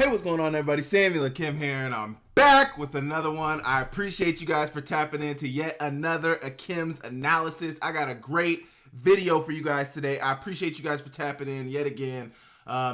Hey, what's going on, everybody? Samuel Akem here, and I'm back with another one. I appreciate you guys for tapping into yet another Akem'S analysis. I got a great video for you guys today. I appreciate you guys for tapping in yet again.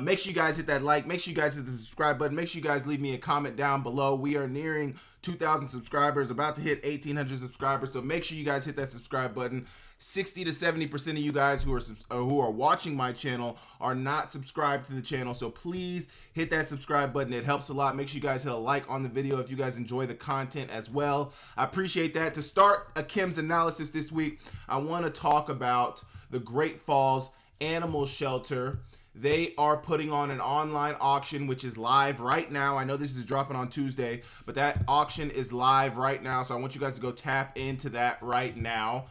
Make sure you guys hit that like. Make sure you guys hit the subscribe button. Make sure you guys leave me a comment down below. We are nearing 2,000 subscribers, about to hit 1,800 subscribers, so make sure you guys hit that subscribe button. 60 to 70% of you guys who are watching my channel are not subscribed to the channel, so please hit that subscribe button. It helps a lot. Make sure you guys hit a like on the video if you guys enjoy the content as well. I appreciate that. To start Akem'S analysis this week, I want to talk about the Great Falls Animal Shelter. They are putting on an online auction, which is live right now. I know this is dropping on Tuesday, but that auction is live right now, so I want you guys to go tap into that right now.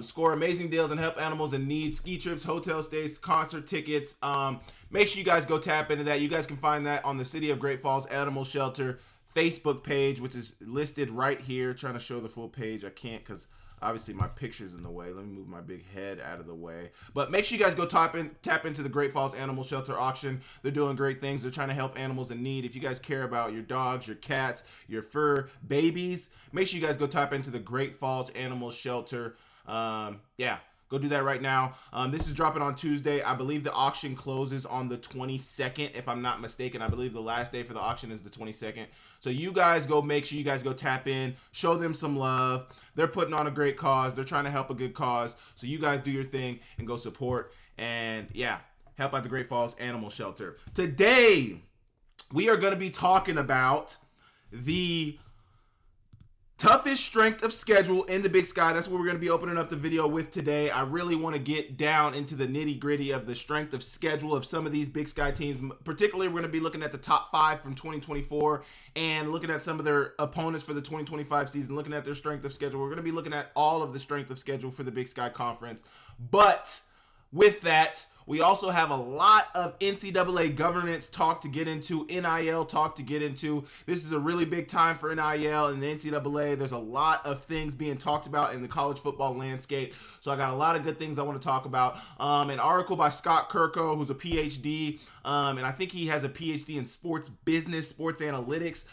Score amazing deals and help animals in need. Ski trips, hotel stays, concert tickets. Make sure you guys go tap into that. You guys can find that on the City of Great Falls Animal Shelter Facebook page, which is listed right here. Trying to show the full page. I can't because obviously my picture's in the way. Let me move my big head out of the way. But make sure you guys go tap into the Great Falls Animal Shelter auction. They're doing great things. They're trying to help animals in need. If you guys care about your dogs, your cats, your fur babies, make sure you guys go tap into the Great Falls Animal Shelter. Go do that right now. This is dropping on Tuesday. I believe the auction closes on the 22nd, if I'm not mistaken. I believe the last day for the auction is the 22nd. So you guys go, make sure you guys go tap in, show them some love. They're putting on a great cause. They're trying to help a good cause. So you guys do your thing and go support and help out the Great Falls Animal Shelter. Today, we are going to be talking about the toughest strength of schedule in the Big Sky. That's what we're going to be opening up the video with today. I really want to get down into the nitty gritty of the strength of schedule of some of these Big Sky teams. Particularly, we're going to be looking at the top 5 from 2024 and looking at some of their opponents for the 2025 season, looking at their strength of schedule. We're going to be looking at all of the strength of schedule for the Big Sky Conference. But with that, we also have a lot of NCAA governance talk to get into, NIL talk to get into. This is a really big time for NIL and the NCAA. There's a lot of things being talked about in the college football landscape. So I got a lot of good things I want to talk about. An article by Scott Kirko, who's a PhD, and I think he has a PhD in sports business, sports analytics.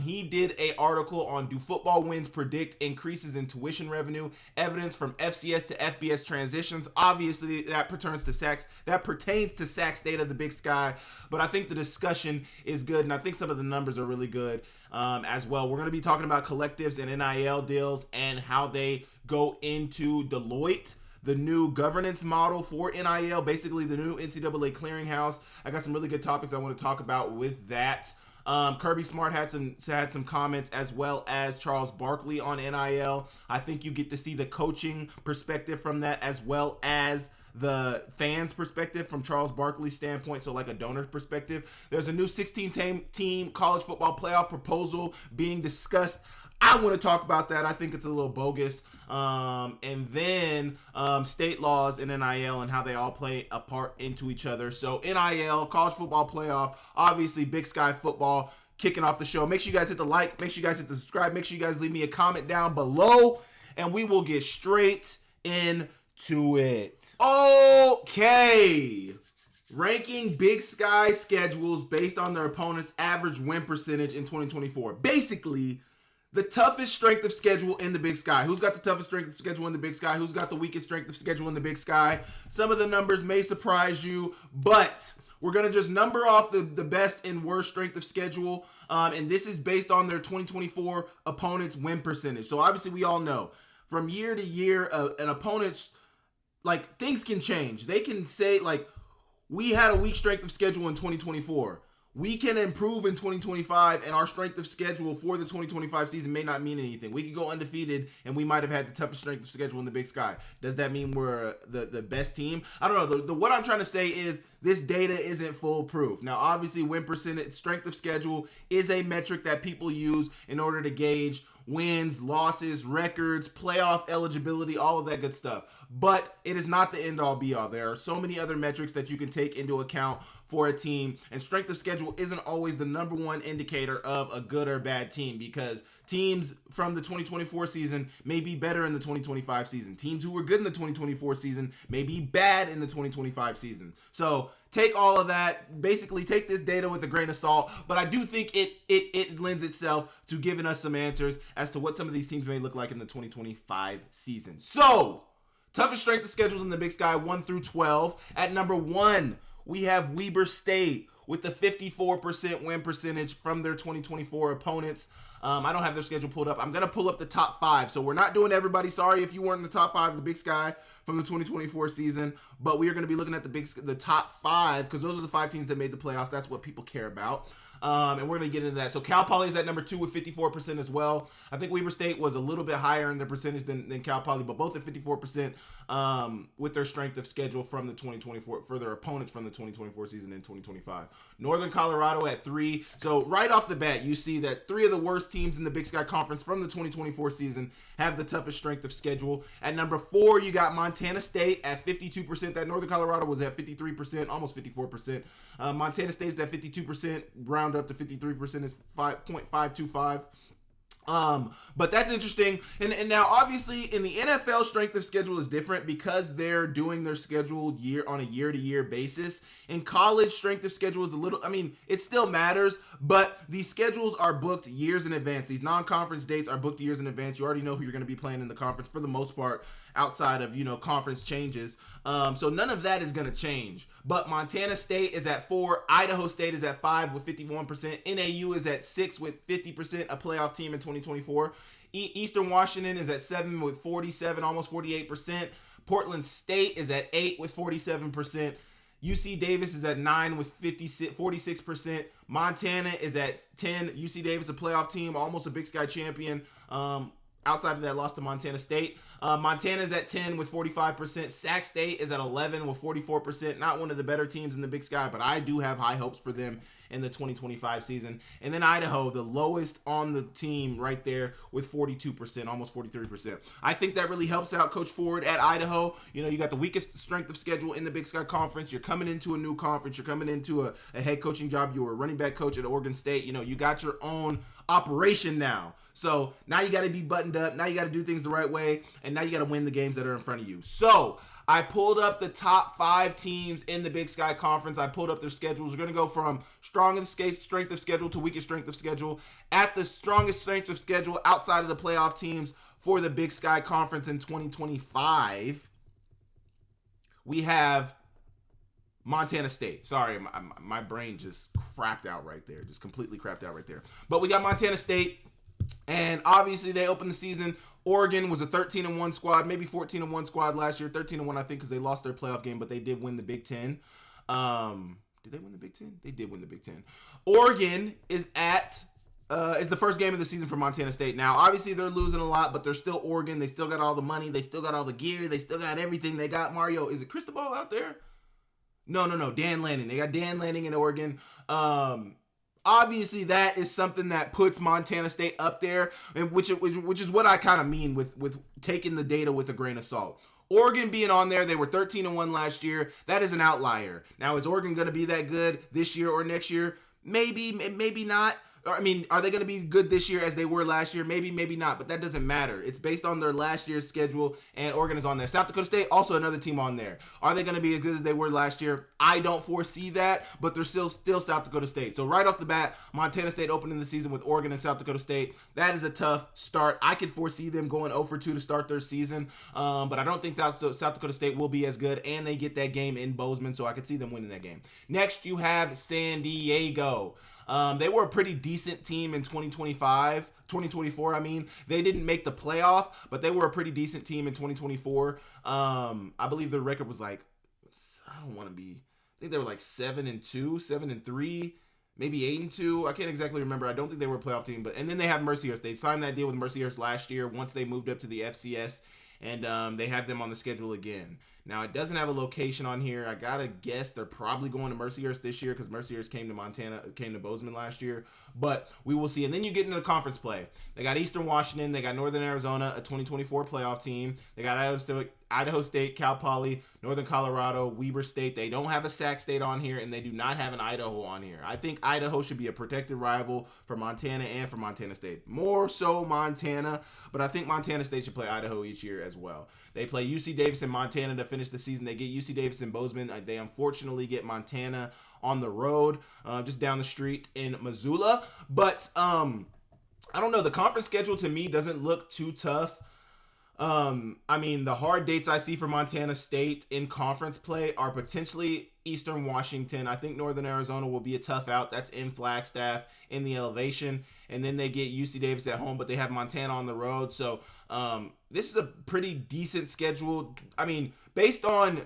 He did an article on do football wins predict increases in tuition revenue, evidence from FCS to FBS transitions. Obviously, that pertains to Sac State of the Big Sky, but I think the discussion is good, and I think some of the numbers are really good as well. We're going to be talking about collectives and NIL deals and how they go into Deloitte, the new governance model for NIL, basically the new NCAA Clearinghouse. I got some really good topics I want to talk about with that. Kirby Smart had some comments, as well as Charles Barkley on NIL. I think you get to see the coaching perspective from that, as well as the fans' perspective from Charles Barkley's standpoint, so like a donor's perspective. There's a new 16-team college football playoff proposal being discussed. I want to talk about that. I think it's a little bogus. And then state laws and NIL and how they all play a part into each other. So NIL, college football playoff, obviously Big Sky football kicking off the show. Make sure you guys hit the like. Make sure you guys hit the subscribe. Make sure you guys leave me a comment down below. And we will get straight into it. Okay. Ranking Big Sky schedules based on their opponent's average win percentage in 2024. Basically, the toughest strength of schedule in the Big Sky. Who's got the toughest strength of schedule in the Big Sky? Who's got the weakest strength of schedule in the Big Sky? Some of the numbers may surprise you, but we're going to just number off the best and worst strength of schedule. And this is based on their 2024 opponent's win percentage. So obviously we all know from year to year, an opponent's, like, things can change. They can say, like, we had a weak strength of schedule in 2024. We can improve in 2025, and our strength of schedule for the 2025 season may not mean anything. We could go undefeated, and we might have had the toughest strength of schedule in the Big Sky. Does that mean we're the best team? I don't know. What I'm trying to say is this data isn't foolproof. Now, obviously, win percentage, strength of schedule is a metric that people use in order to gauge wins, losses, records, playoff eligibility, all of that good stuff. But it is not the end-all be-all. There are so many other metrics that you can take into account for a team, and strength of schedule isn't always the number one indicator of a good or bad team, because teams from the 2024 season may be better in the 2025 season. Teams who were good in the 2024 season may be bad in the 2025 season. So take all of that, basically take this data with a grain of salt, but I do think it lends itself to giving us some answers as to what some of these teams may look like in the 2025 season. So, toughest strength of schedules in the Big Sky, 1 through 12. At number 1, we have Weber State with the 54% win percentage from their 2024 opponents. I don't have their schedule pulled up. I'm going to pull up the top 5. So we're not doing everybody. Sorry if you weren't in the top 5 of the Big Sky from the 2024 season. But we are going to be looking at the top 5 because those are the 5 teams that made the playoffs. That's what people care about. And we're going to get into that. So Cal Poly is at number 2 with 54% as well. I think Weber State was a little bit higher in their percentage than Cal Poly, but both at 54% with their strength of schedule from the 2024 for their opponents from the 2024 season in 2025. Northern Colorado at 3. So right off the bat, you see that 3 of the worst teams in the Big Sky Conference from the 2024 season have the toughest strength of schedule. At number 4, you got Montana State at 52%. That Northern Colorado was at 53%, almost 54%. Montana State's at 52%, round up to 53% is 5.525. But that's interesting. And now obviously in the NFL, strength of schedule is different because they're doing their schedule on a year-to-year basis. In college, strength of schedule is a little, I mean, it still matters, but these schedules are booked years in advance. These non-conference dates are booked years in advance. You already know who you're going to be playing in the conference for the most part, outside of, conference changes. So none of that is going to change. But Montana State is at 4. Idaho State is at 5 with 51%. NAU is at 6 with 50%, a playoff team in 2024. Eastern Washington is at 7 with 47, almost 48%. Portland State is at 8 with 47%. UC Davis is at 9 with 46%. Montana is at 10. UC Davis, a playoff team, almost a Big Sky champion. Outside of that, lost to Montana State. Montana's at 10 with 45%. Sac State is at 11 with 44%. Not one of the better teams in the Big Sky, but I do have high hopes for them in the 2025 season. And then Idaho, the lowest on the team right there with 42%, almost 43%. I think that really helps out Coach Ford at Idaho. You got the weakest strength of schedule in the Big Sky Conference. You're coming into a new conference. You're coming into a head coaching job. You were a running back coach at Oregon State. You got your own operation now. So now you got to be buttoned up. Now you got to do things the right way. And now you got to win the games that are in front of you. So I pulled up the top 5 teams in the Big Sky Conference. I pulled up their schedules. We're going to go from strongest strength of schedule to weakest strength of schedule. At the strongest strength of schedule outside of the playoff teams for the Big Sky Conference in 2025, we have Montana State. Sorry, my brain just crapped out right there. Just completely crapped out right there. But we got Montana State, and obviously they opened the season. Oregon was a 13-1 squad, maybe 14-1 squad last year. 13-1, I think, because they lost their playoff game, but they did win the Big Ten. Did they win the Big Ten? They did win the Big Ten. Oregon is is the first game of the season for Montana State. Now, obviously, they're losing a lot, but they're still Oregon. They still got all the money. They still got all the gear. They still got everything. They got Mario. Is it Cristobal out there? No. Dan Lanning. They got Dan Lanning in Oregon. Obviously, that is something that puts Montana State up there, which is what I kind of mean with taking the data with a grain of salt. Oregon being on there, they were 13-1 last year. That is an outlier. Now, is Oregon going to be that good this year or next year? Maybe not. I mean, are they going to be good this year as they were last year? Maybe not, but that doesn't matter. It's based on their last year's schedule, and Oregon is on there. South Dakota State, also another team on there. Are they going to be as good as they were last year? I don't foresee that, but they're still South Dakota State. So right off the bat, Montana State opening the season with Oregon and South Dakota State. That is a tough start. I could foresee them going 0-2 to start their season, but I don't think South Dakota State will be as good, and they get that game in Bozeman, so I could see them winning that game. Next, you have San Diego. They were a pretty decent team in 2024. I mean, they didn't make the playoff, but they were a pretty decent team in 2024. I believe their record was I think they were 7-2, 7-3, maybe 8-2. I can't exactly remember. I don't think they were a playoff team, and then they have Mercyhurst. They signed that deal with Mercyhurst last year once they moved up to the FCS, and they have them on the schedule again. Now, it doesn't have a location on here. I gotta guess they're probably going to Mercyhurst this year because Mercyhurst came to Bozeman last year. But we will see. And then you get into the conference play. They got Eastern Washington. They got Northern Arizona, a 2024 playoff team. They got Idaho State, Cal Poly, Northern Colorado, Weber State. They don't have a Sac State on here, and they do not have an Idaho on here. I think Idaho should be a protected rival for Montana and for Montana State. More so Montana, but I think Montana State should play Idaho each year as well. They play UC Davis and Montana to finish the season. They get UC Davis and Bozeman. They unfortunately get Montana on the road, just down the street in Missoula. But I don't know. The conference schedule to me doesn't look too tough. I mean, the hard dates I see for Montana State in conference play are potentially Eastern Washington. I think Northern Arizona will be a tough out. That's in Flagstaff in the elevation. And then they get UC Davis at home, but they have Montana on the road. So this is a pretty decent schedule. I mean, based on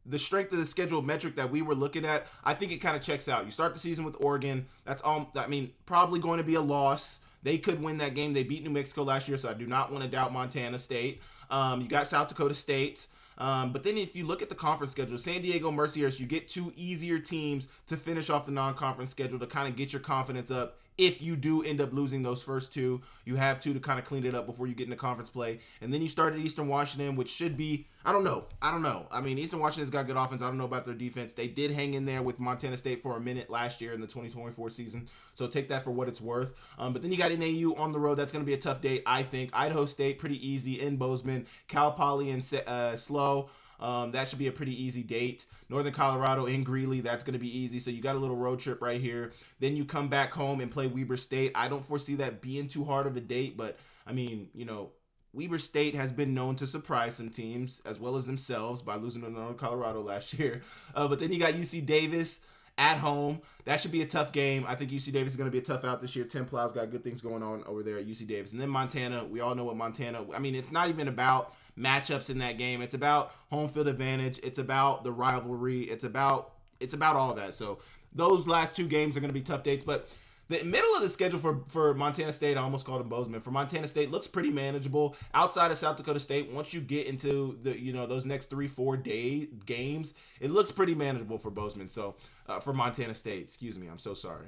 the strength of the schedule metric that we were looking at, I think it kind of checks out. You start the season with Oregon. That's all. I mean, probably going to be a loss. They could win that game. They beat New Mexico last year, so I do not want to doubt Montana State. You got South Dakota State. But then if you look at the conference schedule, San Diego, Mercyhurst, you get two easier teams to finish off the non-conference schedule to kind of get your confidence up. If you do end up losing those first two, you have two to kind of clean it up before you get into conference play. And then you start at Eastern Washington, which should be, I don't know. I mean, Eastern Washington's got good offense. I don't know about their defense. They did hang in there with Montana State for a minute last year in the 2024 season. So take that for what it's worth. But then you got NAU on the road. That's going to be a tough date, I think. Idaho State, pretty easy in Bozeman. Cal Poly and SLO. That should be a pretty easy date. Northern Colorado in Greeley, that's going to be easy. So you got a little road trip right here. Then you come back home and play Weber State. I don't foresee that being too hard of a date, but I mean, you know, Weber State has been known to surprise some teams as well as themselves by losing to Northern Colorado last year. But then you got UC Davis at home. That should be a tough game. I think UC Davis is going to be a tough out this year. Tim Plow's got good things going on over there at UC Davis. And then Montana, we all know what Montana, I mean, it's not even about matchups in that game. It's about home field advantage. It's about the rivalry. It's about all that. So those last two games are going to be tough dates, but the middle of the schedule for Montana State, I almost called them Bozeman, for Montana State looks pretty manageable. Outside of South Dakota State, once you get into the, you know, those next 3-4 day games, it looks pretty manageable for Bozeman. So for Montana State, excuse me, I'm so sorry.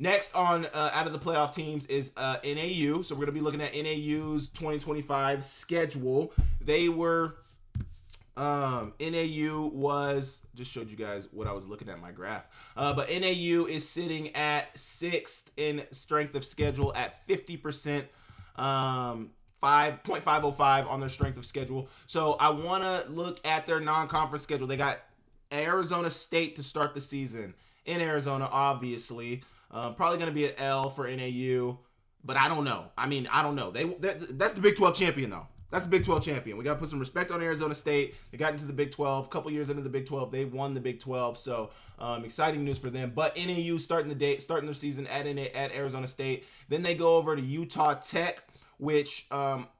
Next on out of the playoff teams is NAU. So we're going to be looking at NAU's 2025 schedule. They were NAU was, just showed you guys what I was looking at my graph. But NAU is sitting at 6th in strength of schedule at 50%, 5.505 on their strength of schedule. So I want to look at their non-conference schedule. They got Arizona State to start the season in Arizona, obviously. Probably going to be an L for NAU, but I don't know. I mean, I don't know. That's the Big 12 champion, though. That's the Big 12 champion. We got to put some respect on Arizona State. They got into the Big 12. A couple years into the Big 12, they won the Big 12. So exciting news for them. But NAU starting their season at Arizona State. Then they go over to Utah Tech, which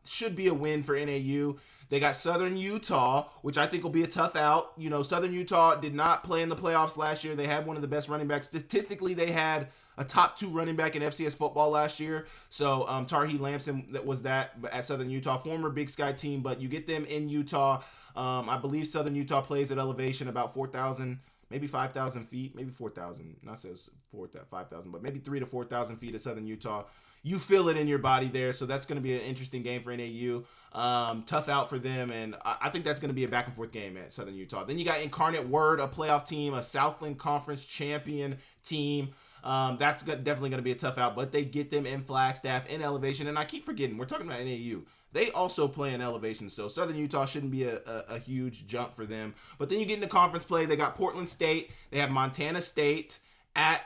should be a win for NAU. They got Southern Utah, which I think will be a tough out. You know, Southern Utah did not play in the playoffs last year. They had one of the best running backs. Statistically, they had a top 2 running back in FCS football last year. So Tarhee Lamson that was that at Southern Utah, former Big Sky team, but you get them in Utah. I believe Southern Utah plays at elevation about 4,000, maybe 5,000 feet, maybe 4,000. Not says 5,000, but maybe 3,000 to 4,000 feet at Southern Utah. You feel it in your body there, so that's going to be an interesting game for NAU. Tough out for them, and I think that's going to be a back-and-forth game at Southern Utah. Then you got Incarnate Word, a playoff team, a Southland Conference champion team. That's definitely going to be a tough out, but they get them in Flagstaff, in elevation, and I keep forgetting, we're talking about NAU. They also play in elevation, so Southern Utah shouldn't be a huge jump for them. But then you get into conference play. They got Portland State. They have Montana State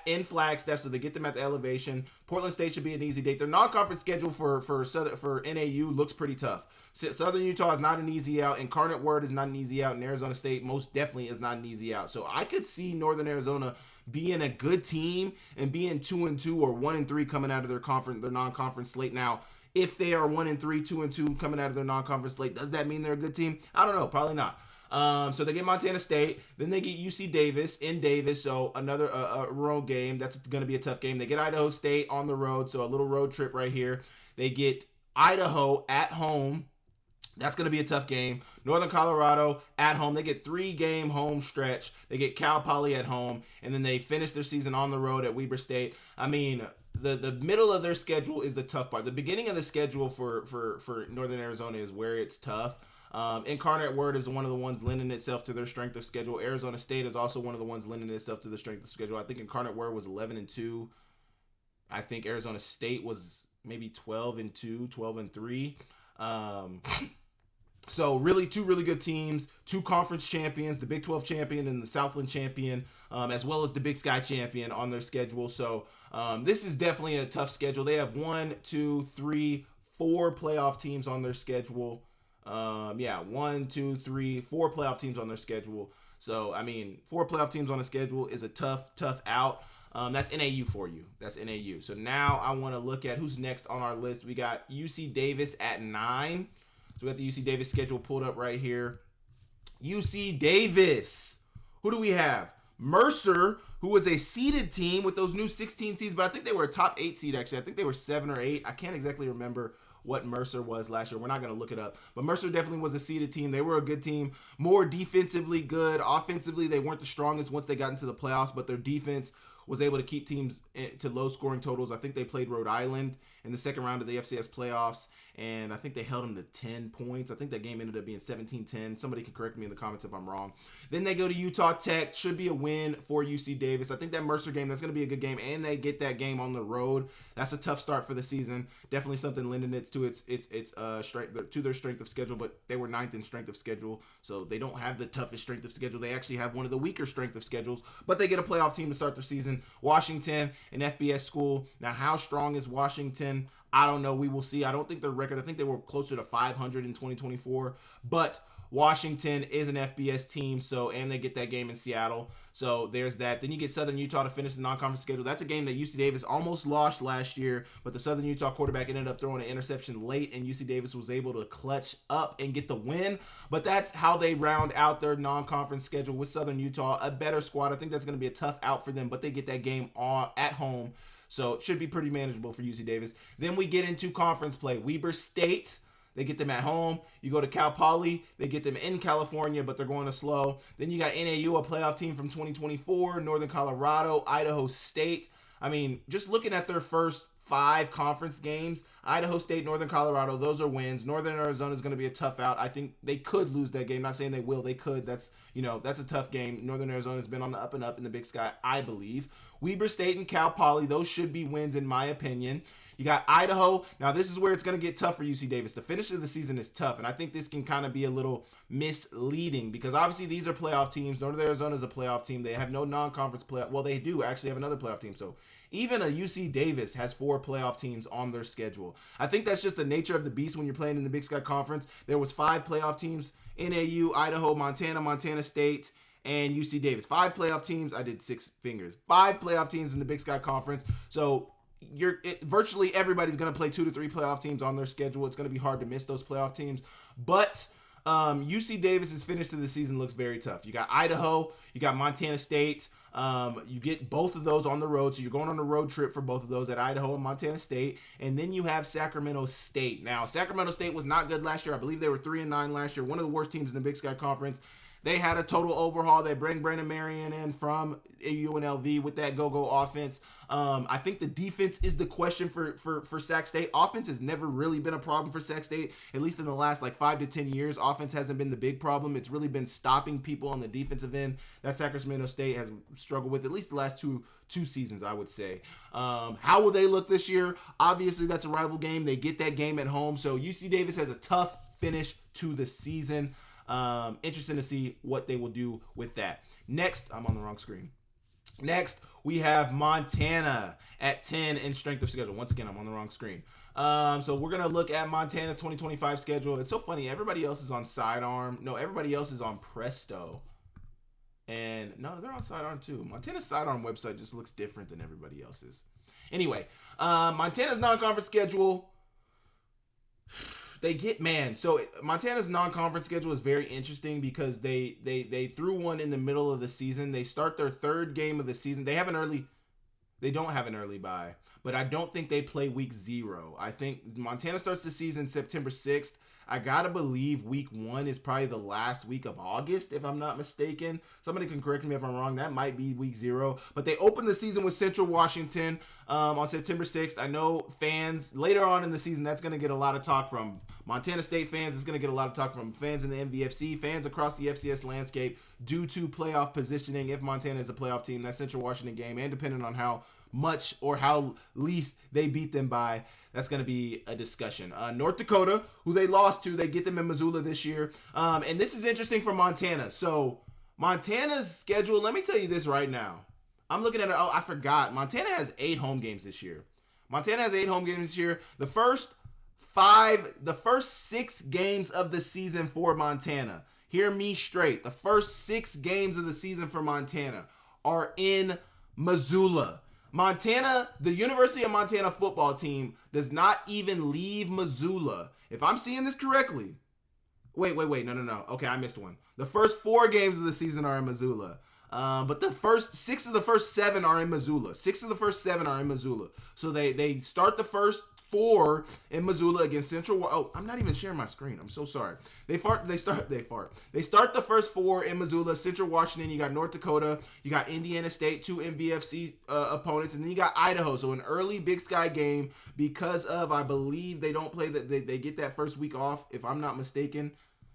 in Flagstaff, so they get them at the elevation. Portland State should be an easy date. Their non-conference schedule for NAU looks pretty tough. Southern Utah is not an easy out. Incarnate Word is not an easy out, and Arizona State most definitely is not an easy out. So I could see Northern Arizona being a good team and being 2-2 or 1-3 coming out of their non-conference slate. Now, if they are 1-3, 2-2 coming out of their non-conference slate, does that mean they're a good team? I don't know. Probably not. So they get Montana State, then they get UC Davis in Davis, so another road game. That's going to be a tough game. They get Idaho State on the road, so a little road trip right here. They get Idaho at home. That's going to be a tough game. Northern Colorado at home. They get 3-game home stretch. They get Cal Poly at home, and then they finish their season on the road at Weber State. I mean, the middle of their schedule is the tough part. The beginning of the schedule for Northern Arizona is where it's tough. Incarnate Word is one of the ones lending itself to their strength of schedule. Arizona State is also one of the ones lending itself to the strength of schedule. I think Incarnate Word was 11-2. I think Arizona State was maybe 12-2, 12-3. So really, two really good teams, two conference champions, the Big 12 champion and the Southland champion, as well as the Big Sky champion on their schedule. So this is definitely a tough schedule. They have 1, 2, 3, 4 playoff teams on their schedule. 1, 2, 3, 4 playoff teams on their schedule. So I mean, 4 playoff teams on a schedule is a tough out. That's NAU for you. That's NAU. So now I want to look at who's next on our list. We got UC Davis at 9. So we got the UC Davis schedule pulled up right here. UC Davis. Who do we have? Mercer, who was a seeded team with those new 16 seeds, but I think they were a top 8 seed actually. I think they were 7 or 8. I can't exactly remember what Mercer was last year. We're not going to look it up. But Mercer definitely was a seeded team. They were a good team. More defensively good. Offensively, they weren't the strongest once they got into the playoffs, but their defense was able to keep teams to low scoring totals. I think they played Rhode Island in the second round of the FCS playoffs, and I think they held them to 10 points. I think that game ended up being 17-10. Somebody can correct me in the comments if I'm wrong. Then they go to Utah Tech. Should be a win for UC Davis. I think that Mercer game, that's going to be a good game, and they get that game on the road. That's a tough start for the season. Definitely something lending it to its strength, to their strength of schedule, but they were 9th in strength of schedule, so they don't have the toughest strength of schedule. They actually have one of the weaker strength of schedules, but they get a playoff team to start their season. Washington, an FBS school. Now, how strong is Washington? I don't know. We will see. I don't think their record, I think they were closer to 500 in 2024, but Washington is an FBS team, and they get that game in Seattle. So there's that. Then you get Southern Utah to finish the non-conference schedule. That's a game that UC Davis almost lost last year, but the Southern Utah quarterback ended up throwing an interception late, and UC Davis was able to clutch up and get the win. But that's how they round out their non-conference schedule with Southern Utah, a better squad. I think that's going to be a tough out for them, but they get that game at home. So it should be pretty manageable for UC Davis. Then we get into conference play. Weber State, they get them at home. You go to Cal Poly, they get them in California, but they're going to slow. Then you got NAU, a playoff team from 2024, Northern Colorado, Idaho State. I mean, just looking at their first 5 conference games, Idaho State, Northern Colorado, those are wins. Northern Arizona is going to be a tough out. I think they could lose that game. Not saying they will. They could. That's a tough game. Northern Arizona has been on the up and up in the Big Sky, I believe. Weber State and Cal Poly, those should be wins in my opinion. You got Idaho. Now, this is where it's going to get tough for UC Davis. The finish of the season is tough, and I think this can kind of be a little misleading because obviously these are playoff teams. Northern Arizona is a playoff team. They have no non-conference playoff. Well, they do actually have another playoff team. So even a UC Davis has 4 playoff teams on their schedule. I think that's just the nature of the beast when you're playing in the Big Sky Conference. There was 5 playoff teams: NAU, Idaho, Montana State, and UC Davis. 5 playoff teams. I did 6 fingers. 5 playoff teams in the Big Sky Conference. So virtually everybody's going to play 2 to 3 playoff teams on their schedule. It's going to be hard to miss those playoff teams. But UC Davis's finish to the season looks very tough. You got Idaho. You got Montana State. You get both of those on the road. So you're going on a road trip for both of those at Idaho and Montana State. And then you have Sacramento State. Now, Sacramento State was not good last year. I believe they were 3-9 last year. One of the worst teams in the Big Sky Conference. They had a total overhaul. They bring Brandon Marion in from UNLV with that go-go offense. I think the defense is the question for Sac State. Offense has never really been a problem for Sac State, at least in the last 5 to 10 years. Offense hasn't been the big problem. It's really been stopping people on the defensive end that Sacramento State has struggled with at least the last two seasons, I would say. How will they look this year? Obviously, that's a rival game. They get that game at home. So UC Davis has a tough finish to the season. Interesting to see what they will do with that. Next, I'm on the wrong screen. Next, we have Montana at 10 in strength of schedule. Once again, I'm on the wrong screen. So we're going to look at Montana's 2025 schedule. It's so funny. Everybody else is on Sidearm. No, everybody else is on Presto. And no, they're on Sidearm too. Montana's Sidearm website just looks different than everybody else's. Anyway, Montana's non-conference schedule. So Montana's non-conference schedule is very interesting because they threw one in the middle of the season. They start their 3rd game of the season. They don't have an early bye, but I don't think they play week 0. I think Montana starts the season September 6th. I gotta believe week 1 is probably the last week of August, if I'm not mistaken. Somebody can correct me if I'm wrong. That might be week 0. But they open the season with Central Washington on September 6th. I know fans later on in the season, that's going to get a lot of talk from Montana State fans. It's going to get a lot of talk from fans in the MVFC, fans across the FCS landscape due to playoff positioning. If Montana is a playoff team, that Central Washington game, and depending on how much or how least they beat them by. That's going to be a discussion. North Dakota, who they lost to, they get them in Missoula this year. And this is interesting for Montana. So Montana's schedule, let me tell you this right now. I'm looking at it. Oh, I forgot. Montana has 8 home games this year. The first 6 games of the season for Montana. Hear me straight. The first 6 games of the season for Montana are in Missoula. Montana, the University of Montana football team does not even leave Missoula. If I'm seeing this correctly. Wait. No. Okay, I missed one. The first 4 games of the season are in Missoula. But the first 6 of the first 7 are in Missoula. So they start the first 4 in Missoula against Central. Oh, I'm not even sharing my screen. I'm so sorry. They start the first 4 in Missoula. Central Washington. You got North Dakota. You got Indiana State, 2 MVFC opponents, and then you got Idaho. So an early Big Sky game because of, I believe they don't play that. They get that first week off. If I'm not mistaken,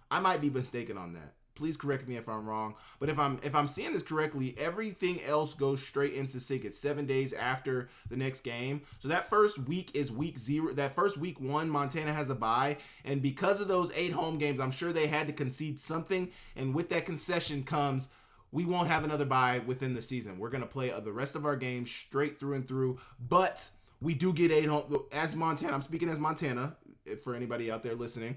I might be mistaken on that. Please correct me if I'm wrong. But if I'm seeing this correctly, everything else goes straight into sync. It's 7 days after the next game. So that first week is week 0. That first week 1, Montana has a bye. And because of those 8 home games, I'm sure they had to concede something. And with that concession comes, we won't have another bye within the season. We're going to play the rest of our games straight through and through. But we do get 8 home. As Montana, I'm speaking as Montana, for anybody out there listening.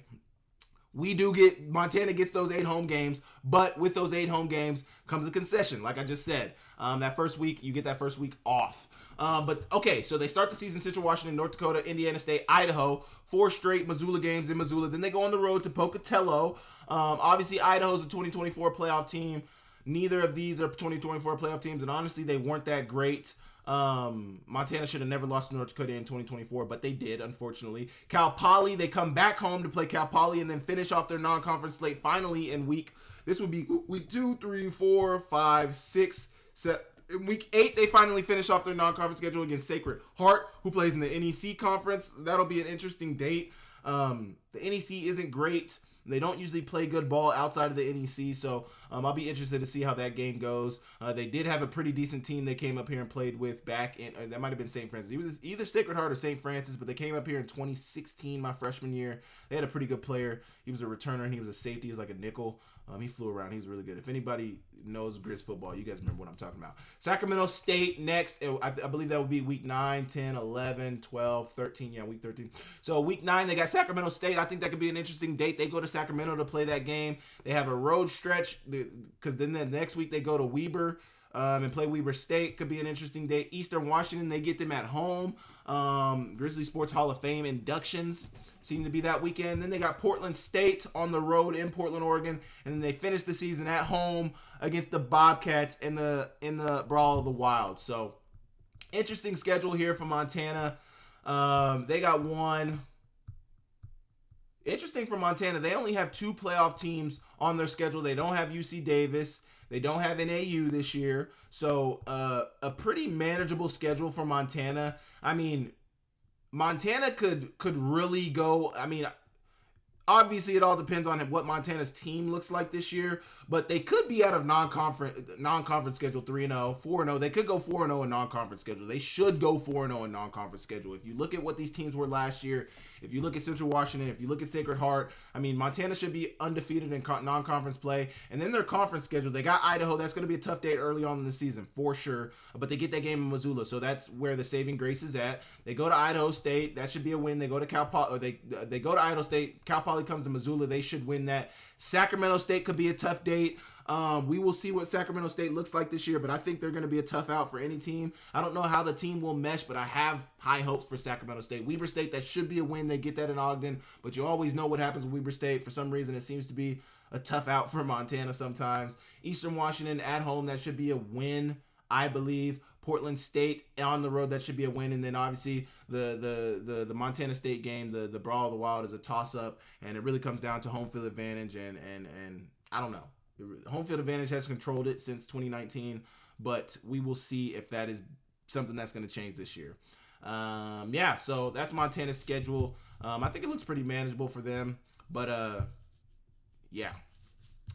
Montana gets those 8 home games, but with those 8 home games comes a concession, like I just said. That first week, you get that first week off. But okay, so they start the season, Central Washington, North Dakota, Indiana State, Idaho, 4 straight Missoula games in Missoula. Then they go on the road to Pocatello. Obviously, Idaho's a 2024 playoff team. Neither of these are 2024 playoff teams, and honestly, they weren't that great. Montana should have never lost to North Dakota in 2024, but they did, unfortunately. Cal Poly, they come back home to play Cal Poly and then finish off their non-conference slate finally in week 2, 3, 4, 5, 6, 7. In week 8, they finally finish off their non-conference schedule against Sacred Heart, who plays in the NEC conference. That'll be an interesting date. The NEC isn't great. They don't usually play good ball outside of the NEC, so I'll be interested to see how that game goes. They did have a pretty decent team they came up here and played with back in, that might have been St. Francis. It was either Sacred Heart or St. Francis, but they came up here in 2016, my freshman year. They had a pretty good player. He was a returner, and he was a safety. He was like a nickel. He flew around. He was really good. If anybody knows Grizz football, you guys remember what I'm talking about. Sacramento State next. I believe that would be week 9, 10, 11, 12, 13. Yeah, week 13. So week 9, they got Sacramento State. I think that could be an interesting date. They go to Sacramento to play that game. They have a road stretch because then the next week they go to Weber and play Weber State. Could be an interesting date. Eastern Washington, they get them at home. Grizzly Sports Hall of Fame inductions seem to be that weekend. Then they got Portland State on the road in Portland, Oregon, and then they finish the season at home against the Bobcats in the Brawl of the Wild. So interesting schedule here for Montana. They got one. Interesting for Montana, they only have 2 playoff teams on their schedule. They don't have UC Davis. They don't have NAU this year. So a pretty manageable schedule for Montana. I mean, Montana could really go. I mean, obviously it all depends on what Montana's team looks like this year, but they could be out of non-conference schedule 3-0, 4-0. They could go 4-0 in non-conference schedule. They should go 4-0 in non-conference schedule. If you look at what these teams were last year, if you look at Central Washington, if you look at Sacred Heart, I mean, Montana should be undefeated in non-conference play. And then their conference schedule, they got Idaho. That's going to be a tough date early on in the season, for sure. But they get that game in Missoula, so that's where the saving grace is at. They go to Idaho State. That should be a win. They go to Cal Poly, or they go to Idaho State. Cal Poly comes to Missoula. They should win that. Sacramento State could be a tough date. We will see what Sacramento State looks like this year, but I think they're going to be a tough out for any team. I don't know how the team will mesh, but I have high hopes for Sacramento State. Weber State, that should be a win. They get that in Ogden, but you always know what happens with Weber State. For some reason, it seems to be a tough out for Montana sometimes. Eastern Washington at home, that should be a win, I believe. Portland State on the road, that should be a win. And then obviously the Montana State game, the Brawl of the Wild, is a toss-up, and it really comes down to home field advantage, and I don't know. Home field advantage has controlled it since 2019, but we will see if that is something that's going to change this year. So that's Montana's schedule. I think it looks pretty manageable for them, but I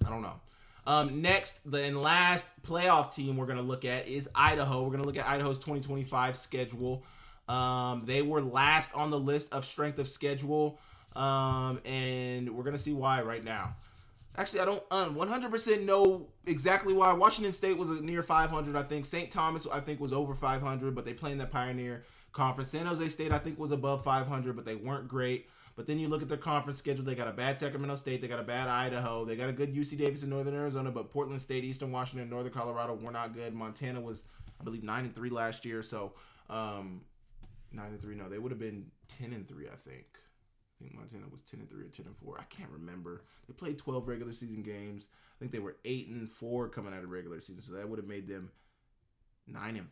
don't know. Next, and last playoff team we're going to look at is Idaho. We're going to look at Idaho's 2025 schedule. They were last on the list of strength of schedule, and we're going to see why right now. Actually, I don't 100% know exactly why. Washington State was near 500, I think. St. Thomas, I think, was over 500, but they play in the Pioneer Conference. San Jose State, I think, was above 500, but they weren't great. But then you look at their conference schedule. They got a bad Sacramento State. They got a bad Idaho. They got a good UC Davis in Northern Arizona, but Portland State, Eastern Washington, and Northern Colorado were not good. Montana was, I believe, 9-3 last year. So, 9-3. No, they would have been 10-3, I think. I think Montana was 10-3 or 10-4. I can't remember. They played 12 regular season games. I think they were 8-4 coming out of regular season. So that would have made them 9-5.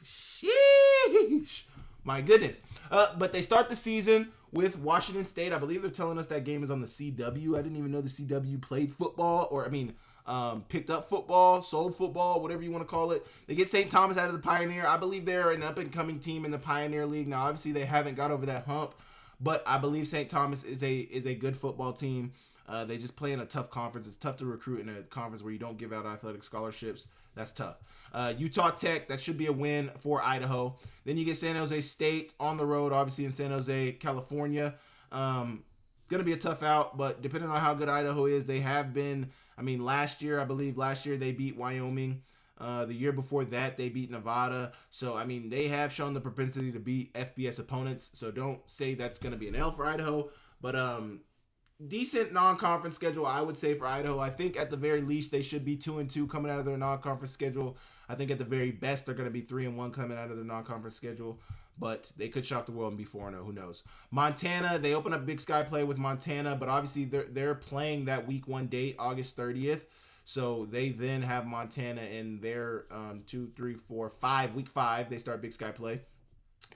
Sheesh. My goodness. But they start the season with Washington State. I believe they're telling us that game is on the CW. I didn't even know the CW played football, picked up football, sold football, whatever you want to call it. They get St. Thomas out of the Pioneer. I believe they're an up-and-coming team in the Pioneer League. Now, obviously, they haven't got over that hump, but I believe St. Thomas is a good football team. They just play in a tough conference. It's tough to recruit in a conference where you don't give out athletic scholarships. That's tough. Utah Tech, that should be a win for Idaho. Then you get San Jose State on the road, obviously in San Jose, California. Going to be a tough out, but depending on how good Idaho is, they have been, last year they beat Wyoming. The year before that, they beat Nevada. So, they have shown the propensity to beat FBS opponents. So don't say that's going to be an L for Idaho. But decent non-conference schedule, I would say, for Idaho. I think at the very least they should be 2-2 coming out of their non-conference schedule. I think at the very best they're going to be 3-1 coming out of their non-conference schedule. But they could shock the world and be 4-0. Who knows? Montana, they open up Big Sky play with Montana, but obviously they're playing that week 1 date, August 30th. So they then have Montana in their week 5. They start Big Sky play.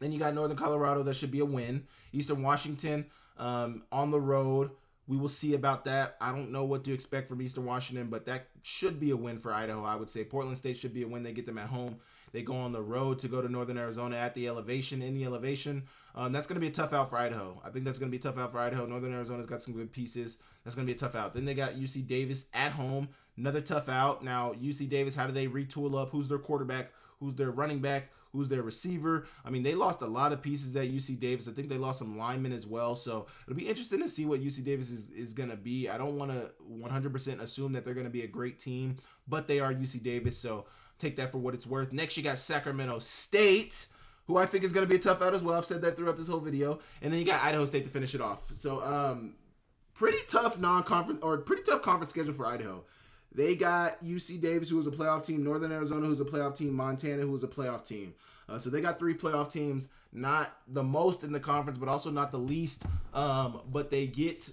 Then you got Northern Colorado. That should be a win. Eastern Washington on the road. We will see about that. I don't know what to expect from Eastern Washington, but that should be a win for Idaho, I would say. Portland State should be a win. They get them at home. They go on the road to go to Northern Arizona in the elevation. That's going to be a tough out for Idaho. I think that's going to be a tough out for Idaho. Northern Arizona's got some good pieces. That's going to be a tough out. Then they got UC Davis at home. Another tough out. Now, UC Davis, how do they retool up? Who's their quarterback? Who's their running back? Who's their receiver? They lost a lot of pieces at UC Davis. I think they lost some linemen as well. So it'll be interesting to see what UC Davis is going to be. I don't want to 100% assume that they're going to be a great team, but they are UC Davis. So take that for what it's worth. Next, you got Sacramento State, who I think is going to be a tough out as well. I've said that throughout this whole video. And then you got Idaho State to finish it off. So pretty tough conference schedule for Idaho. They got UC Davis, who was a playoff team, Northern Arizona, who's a playoff team, Montana, who was a playoff team. So they got 3 playoff teams, not the most in the conference, but also not the least. But they get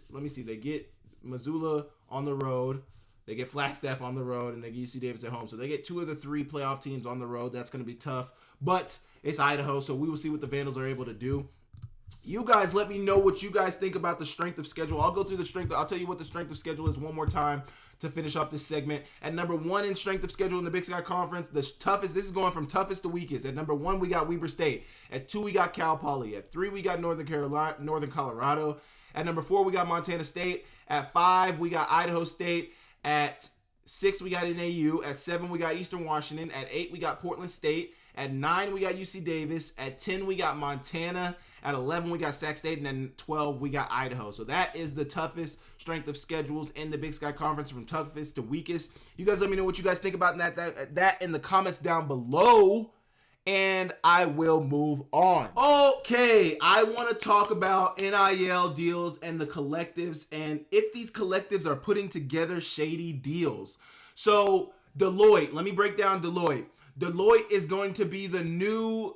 Missoula on the road, they get Flagstaff on the road, and they get UC Davis at home. So they get 2 of the 3 playoff teams on the road. That's going to be tough, but it's Idaho, so we will see what the Vandals are able to do. You guys, let me know what you guys think about the strength of schedule. I'll go through the strength. I'll tell you what the strength of schedule is one more time to finish off this segment. At number 1 in strength of schedule in the Big Sky Conference, the toughest, this is going from toughest to weakest. At number 1, we got Weber State. At 2, we got Cal Poly. At 3, we got Northern Colorado. At number 4, we got Montana State. At 5, we got Idaho State. At 6, we got NAU. At 7, we got Eastern Washington. At 8, we got Portland State. At 9, we got UC Davis. At 10, we got Montana. At 11, we got Sac State. And then 12, we got Idaho. So that is the toughest strength of schedules in the Big Sky Conference, from toughest to weakest. You guys let me know what you guys think about that in the comments down below, and I will move on. Okay, I want to talk about NIL deals and the collectives, and if these collectives are putting together shady deals. So Deloitte, let me break down Deloitte. Deloitte is going to be the new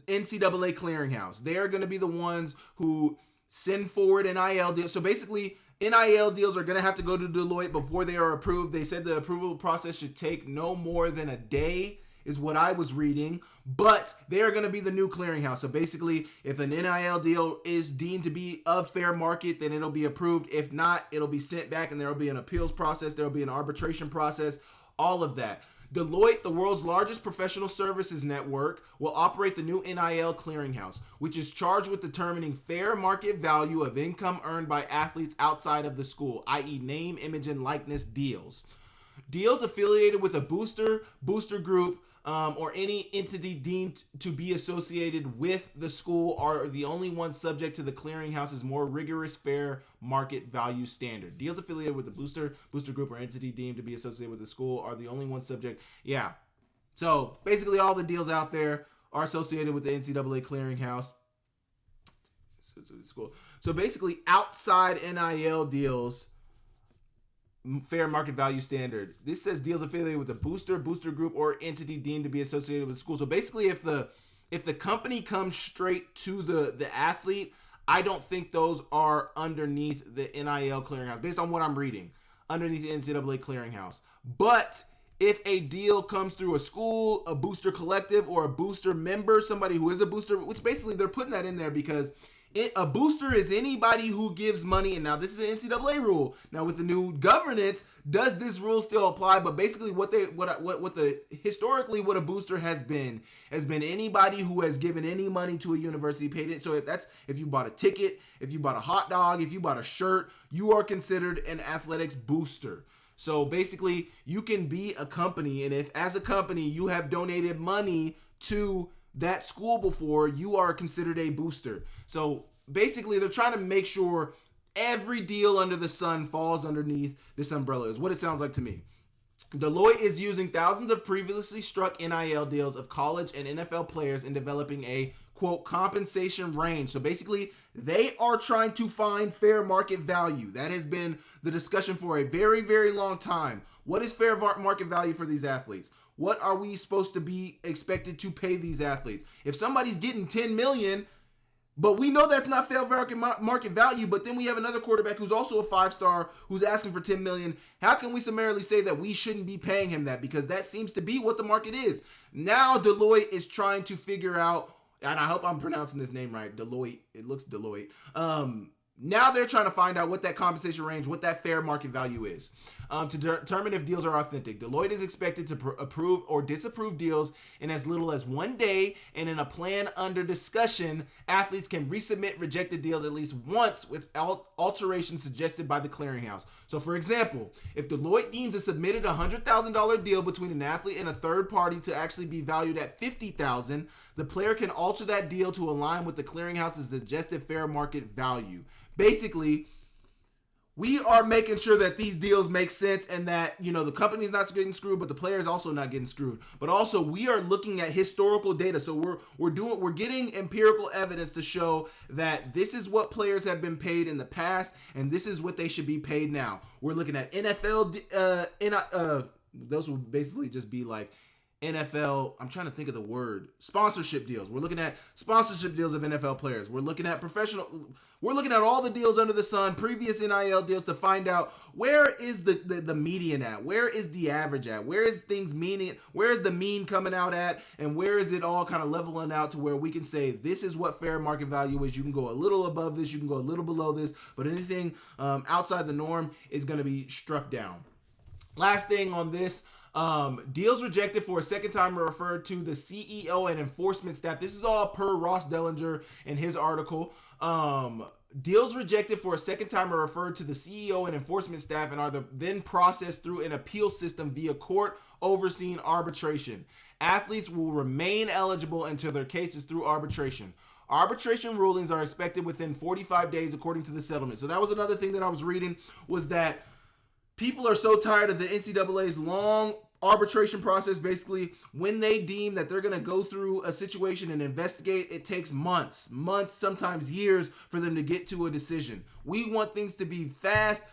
NCAA clearinghouse. They are going to be the ones who send forward NIL deals. So basically, NIL deals are going to have to go to Deloitte before they are approved. They said the approval process should take no more than a day, is what I was reading. But they are going to be the new clearinghouse. So basically, if an NIL deal is deemed to be of fair market, then it'll be approved. If not, it'll be sent back, and there will be an appeals process. There will be an arbitration process, all of that. Deloitte, the world's largest professional services network, will operate the new NIL Clearinghouse, which is charged with determining fair market value of income earned by athletes outside of the school, i.e. name, image, and likeness deals. Deals affiliated with a booster group, or any entity deemed to be associated with the school are the only ones subject to the clearinghouse's more rigorous fair market value standard. Deals affiliated with the booster group or entity deemed to be associated with the school are the only ones subject. Yeah. So basically all the deals out there are associated with the NCAA clearinghouse. So basically outside NIL deals, fair market value standard. This says deals affiliated with a booster group, or entity deemed to be associated with the school. So basically, if the company comes straight to the athlete, I don't think those are underneath the NIL clearinghouse, based on what I'm reading, underneath the NCAA clearinghouse. But if a deal comes through a school, a booster collective, or a booster member, somebody who is a booster, which basically they're putting that in there because a booster is anybody who gives money. And now this is an NCAA rule. Now with the new governance, does this rule still apply? But basically historically what a booster has been anybody who has given any money to a university, paid it. So if you bought a ticket, if you bought a hot dog, if you bought a shirt, you are considered an athletics booster. So basically you can be a company, and if as a company you have donated money to that school before, you are considered a booster. So basically they're trying to make sure every deal under the sun falls underneath this umbrella, is what it sounds like to me. Deloitte is using thousands of previously struck NIL deals of college and NFL players in developing a, quote, compensation range. So basically they are trying to find fair market value. That has been the discussion for a very, very long time. What is fair market value for these athletes? What are we supposed to be expected to pay these athletes? If somebody's getting $10 million, but we know that's not fair market value, but then we have another quarterback who's also a 5-star who's asking for $10 million, how can we summarily say that we shouldn't be paying him that? Because that seems to be what the market is. Now Deloitte is trying to figure out, and I hope I'm pronouncing this name right, Deloitte, it looks Deloitte. Now they're trying to find out what that compensation range, what that fair market value is, to determine if deals are authentic. Deloitte is expected to approve or disapprove deals in as little as 1 day, and in a plan under discussion, athletes can resubmit rejected deals at least once without alterations suggested by the clearinghouse. So for example, if Deloitte deems a submitted $100,000 deal between an athlete and a third party to actually be valued at $50,000, the player can alter that deal to align with the clearinghouse's suggested fair market value. Basically, we are making sure that these deals make sense and that, the company's not getting screwed, but the player's also not getting screwed. But also, we are looking at historical data. So we're getting empirical evidence to show that this is what players have been paid in the past, and this is what they should be paid now. We're looking at NFL, those would basically just be like NFL, I'm trying to think of the word, sponsorship deals. We're looking at sponsorship deals of NFL players. We're looking at all the deals under the sun, previous NIL deals, to find out where is the median at? Where is the average at? Where is things meaning? Where is the mean coming out at? And where is it all kind of leveling out to where we can say this is what fair market value is. You can go a little above this, you can go a little below this, but anything outside the norm is going to be struck down. Last thing on this, deals rejected for a second time are referred to the CEO and enforcement staff. This is all per Ross Dellinger in his article. Deals rejected for a second time are referred to the CEO and enforcement staff and are then processed through an appeal system via court overseen arbitration. Athletes will remain eligible until their case is through arbitration. Arbitration rulings are expected within 45 days according to the settlement. So that was another thing that I was reading, was that people are so tired of the NCAA's long arbitration process. Basically, when they deem that they're going to go through a situation and investigate, it takes months, sometimes years for them to get to a decision. We want things to be fast,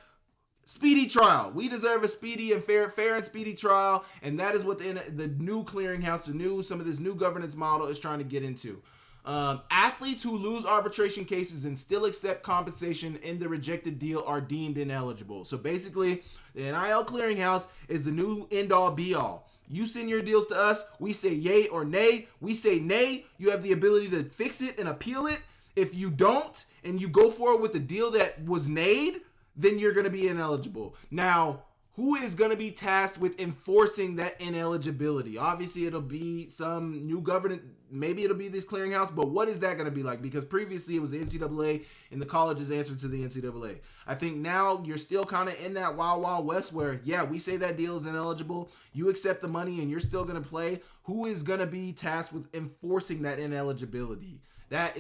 speedy trial. We deserve a speedy and fair and speedy trial, and that is what the new clearinghouse, some of this new governance model is trying to get into. Athletes who lose arbitration cases and still accept compensation in the rejected deal are deemed ineligible. So basically, the NIL clearinghouse is the new end-all be-all. You send your deals to us, we say yay or nay. We say nay, you have the ability to fix it and appeal it. If you don't, and you go forward with the deal that was made, then you're going to be ineligible. Now, who is going to be tasked with enforcing that ineligibility? Obviously, it'll be some new government. Maybe it'll be this clearinghouse, but what is that going to be like? Because previously it was the NCAA and the college's answer to the NCAA. I think now you're still kind of in that wild, wild west where, yeah, we say that deal is ineligible. You accept the money and you're still going to play. Who is going to be tasked with enforcing that ineligibility? That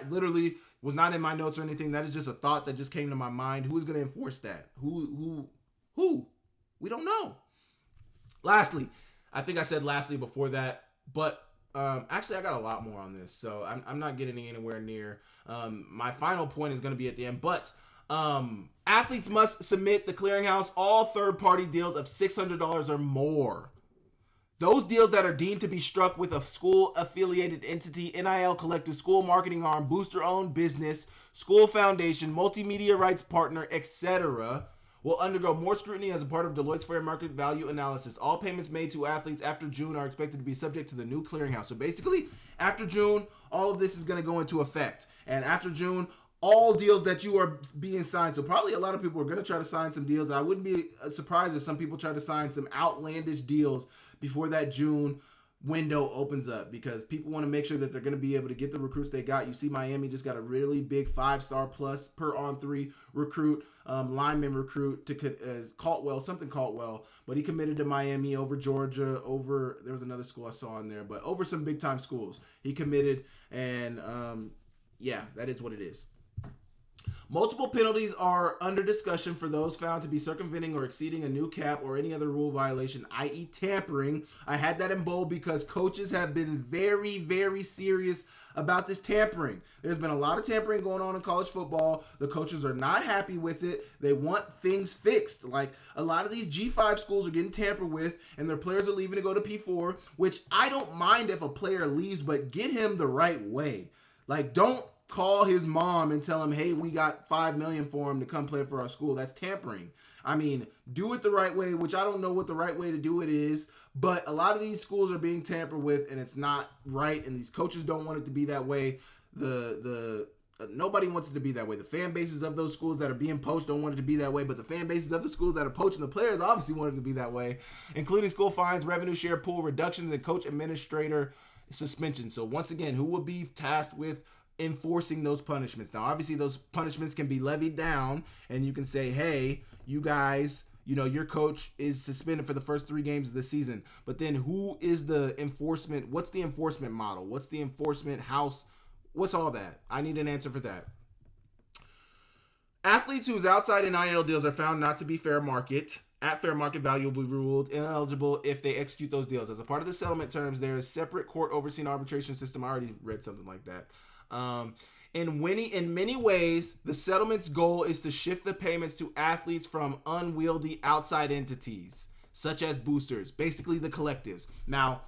literally was not in my notes or anything. That is just a thought that just came to my mind. Who is going to enforce that? Who? We don't know. Lastly, I think I said lastly before that, but actually I got a lot more on this, so I'm not getting anywhere near. My final point is going to be at the end, but athletes must submit the clearinghouse all third-party deals of $600 or more. Those deals that are deemed to be struck with a school-affiliated entity, NIL collective, school marketing arm, booster-owned business, school foundation, multimedia rights partner, etc., will undergo more scrutiny as a part of Deloitte's fair market value analysis. All payments made to athletes after June are expected to be subject to the new clearinghouse. So basically, after June, all of this is going to go into effect. And after June, all deals that you are being signed. So probably a lot of people are going to try to sign some deals. I wouldn't be surprised if some people try to sign some outlandish deals before that June window opens up, because people want to make sure that they're going to be able to get the recruits they got. You see Miami just got a really big 5-star plus per on 3 recruit, lineman recruit to Caldwell, but he committed to Miami over Georgia, there was another school I saw in there, but over some big time schools he committed. And yeah, that is what it is. Multiple penalties are under discussion for those found to be circumventing or exceeding a new cap or any other rule violation, i.e. tampering. I had that in bold because coaches have been very, very serious about this tampering. There's been a lot of tampering going on in college football. The coaches are not happy with it. They want things fixed. Like, a lot of these G5 schools are getting tampered with, and their players are leaving to go to P4, which I don't mind if a player leaves, but get him the right way. Like, don't call his mom and tell him, hey, we got $5 million for him to come play for our school. That's tampering. I mean, do it the right way, which I don't know what the right way to do it is, but a lot of these schools are being tampered with, and it's not right, and these coaches don't want it to be that way. Nobody wants it to be that way. The fan bases of those schools that are being poached don't want it to be that way, but the fan bases of the schools that are poaching the players obviously want it to be that way, including school fines, revenue share pool reductions, and coach administrator suspension. So once again, who will be tasked with enforcing those punishments? Now, obviously, those punishments can be levied down, and you can say, hey, you guys, your coach is suspended for the first 3 games of the season. But then who is the enforcement? What's the enforcement model? What's the enforcement house? What's all that? I need an answer for that. Athletes whose outside NIL deals are found not to be fair market value will be ruled ineligible if they execute those deals. As a part of the settlement terms, there is separate court overseen arbitration system. I already read something like that. In many ways, the settlement's goal is to shift the payments to athletes from unwieldy outside entities, such as boosters, basically the collectives. Now,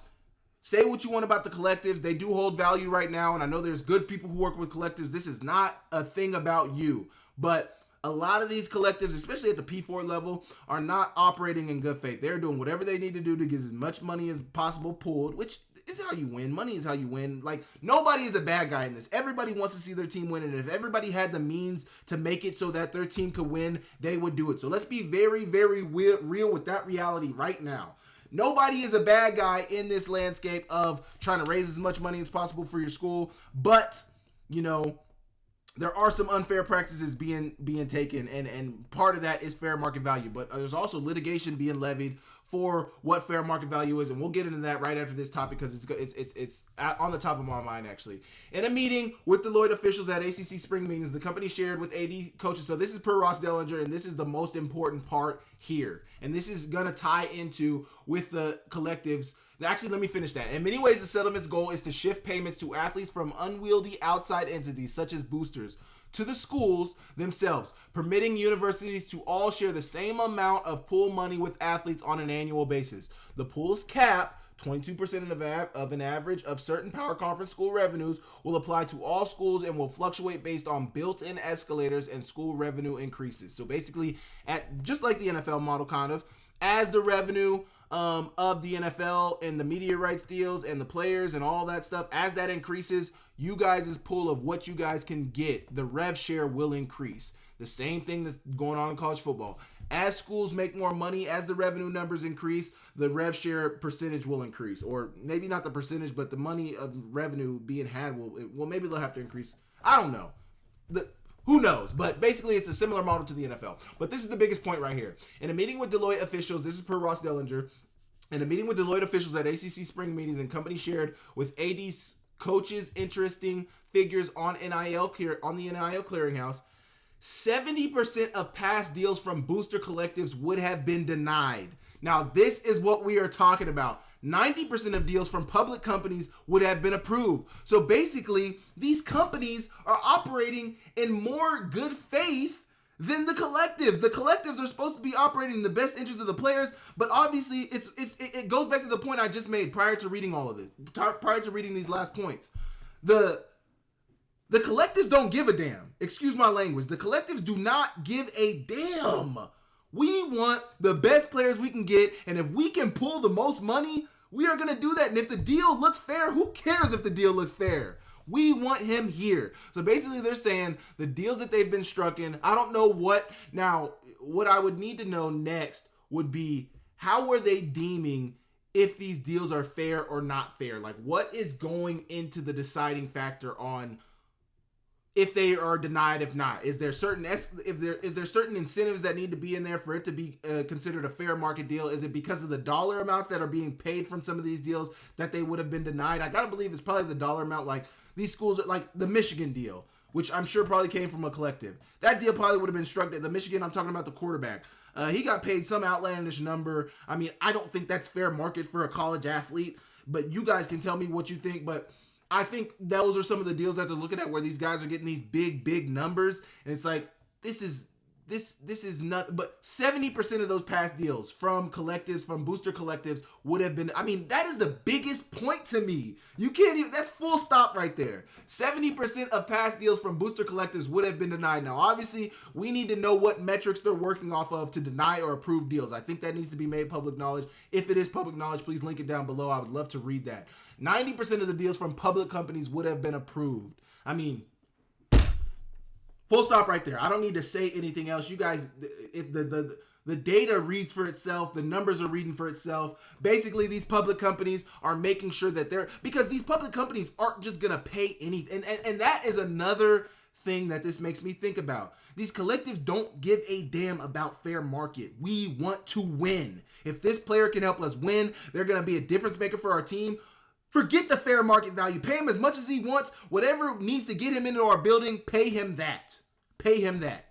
say what you want about the collectives. They do hold value right now, and I know there's good people who work with collectives. This is not a thing about you, but a lot of these collectives, especially at the P4 level, are not operating in good faith. They're doing whatever they need to do to get as much money as possible pulled, which is how you win. Money is how you win. Like, nobody is a bad guy in this. Everybody wants to see their team win, and if everybody had the means to make it so that their team could win, they would do it. So let's be very, very real with that reality right now. Nobody is a bad guy in this landscape of trying to raise as much money as possible for your school, but, there are some unfair practices being taken, and part of that is fair market value. But there's also litigation being levied for what fair market value is, and we'll get into that right after this topic because it's on the top of my mind, actually. In a meeting with Deloitte officials at ACC spring meetings, the company shared with AD coaches. So this is per Ross Dellinger, and this is the most important part here, and this is gonna tie into with the collectives. Actually, let me finish that. In many ways, the settlement's goal is to shift payments to athletes from unwieldy outside entities, such as boosters, to the schools themselves, permitting universities to all share the same amount of pool money with athletes on an annual basis. The pool's cap, 22% of an average of certain power conference school revenues, will apply to all schools and will fluctuate based on built-in escalators and school revenue increases. So basically, just like the NFL model, kind of, as the revenue of the NFL and the media rights deals and the players and all that stuff, as that increases, you guys' pool of what you guys can get, the rev share will increase. The same thing that's going on in college football. as schools make more money, as the revenue numbers increase, the rev share percentage will increase. Or maybe not the percentage, but the money of revenue being had will maybe they'll have to increase. I don't know. Who knows? But basically, it's a similar model to the NFL. But this is the biggest point right here. In a meeting with Deloitte officials, this is per Ross Dellinger, in a meeting with Deloitte officials at ACC spring meetings, and company shared with AD coaches interesting figures on the NIL Clearinghouse, 70% of past deals from booster collectives would have been denied. Now, this is what we are talking about. 90% of deals from public companies would have been approved. So basically, these companies are operating in more good faith than the collectives. The collectives are supposed to be operating in the best interest of the players, but obviously it goes back to the point I just made prior to reading all of this, prior to reading these last points. The collectives don't give a damn. Excuse my language. The collectives do not give a damn. We want the best players we can get, and if we can pull the most money, we are going to do that. And if the deal looks fair, who cares if the deal looks fair? We want him here. So basically they're saying the deals that they've been struck in, I don't know what. Now, what I would need to know next would be, how are they deeming if these deals are fair or not fair? Like, what is going into the deciding factor on if they are denied, if not? Is there certain certain incentives that need to be in there for it to be considered a fair market deal? Is it because of the dollar amounts that are being paid from some of these deals that they would have been denied? I gotta believe it's probably the dollar amount. Like, these schools are like the Michigan deal, which I'm sure probably came from a collective. That deal probably would have been struck at the Michigan. I'm talking about the quarterback. He got paid some outlandish number. I mean, I don't think that's fair market for a college athlete, but you guys can tell me what you think. But I think those are some of the deals that they're looking at, where these guys are getting these big numbers, and it's like, this is not. But 70% of those past deals from collectives, from booster collectives, would have been. I mean, that is the biggest point to me. You can't even. That's full stop right there. 70% of past deals from booster collectives would have been denied. Now, obviously, we need to know what metrics they're working off of to deny or approve deals. I think that needs to be made public knowledge. If it is public knowledge, please link it down below. I would love to read that. 90% of the deals from public companies would have been approved. I mean, full stop right there. I don't need to say anything else. You guys, the data reads for itself. The numbers are reading for itself. Basically, these public companies are making sure that because these public companies aren't just going to pay anything. And that is another thing that this makes me think about. These collectives don't give a damn about fair market. We want to win. If this player can help us win, they're going to be a difference maker for our team. Forget the fair market value. Pay him as much as he wants. Whatever needs to get him into our building, pay him that. Pay him that.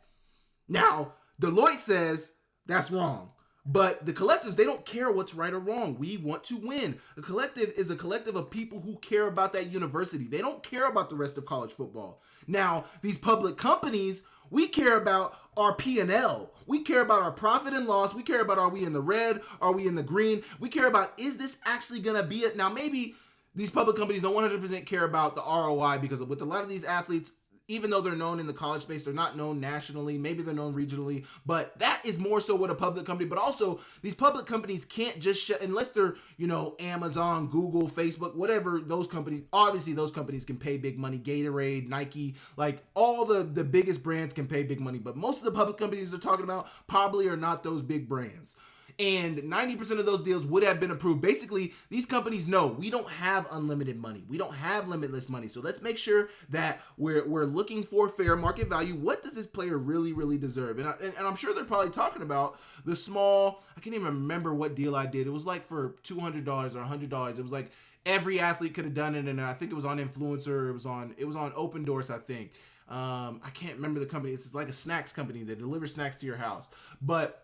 Now, Deloitte says that's wrong. But the collectives, they don't care what's right or wrong. We want to win. A collective is a collective of people who care about that university. They don't care about the rest of college football. Now, these public companies, we care about our P&L. We care about our profit and loss. We care about, are we in the red? Are we in the green? We care about, is this actually going to be it? Now, maybe these public companies don't 100% care about the ROI, because with a lot of these athletes, even though they're known in the college space, they're not known nationally. Maybe they're known regionally, but that is more so what a public company. But also, these public companies can't just unless they're, Amazon, Google, Facebook, whatever those companies. Obviously, those companies can pay big money. Gatorade, Nike, like all the biggest brands can pay big money. But most of the public companies they're talking about probably are not those big brands. And 90% of those deals would have been approved. Basically, these companies know we don't have unlimited money. We don't have limitless money. So let's make sure that we're looking for fair market value. What does this player really, really deserve? And I'm sure they're probably talking about the small, I can't even remember what deal I did. It was like for $200 or $100. It was like every athlete could have done it. And I think it was on Influencer. It was on Open Doors, I think. I can't remember the company. It's like a snacks company that delivers snacks to your house. But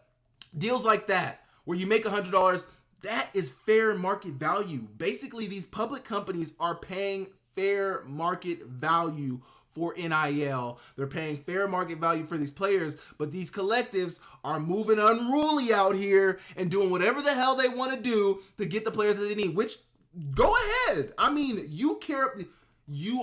deals like that, where you make $100, that is fair market value. Basically, these public companies are paying fair market value for NIL. They're paying fair market value for these players, but these collectives are moving unruly out here and doing whatever the hell they want to do to get the players that they need, which, go ahead. I mean, you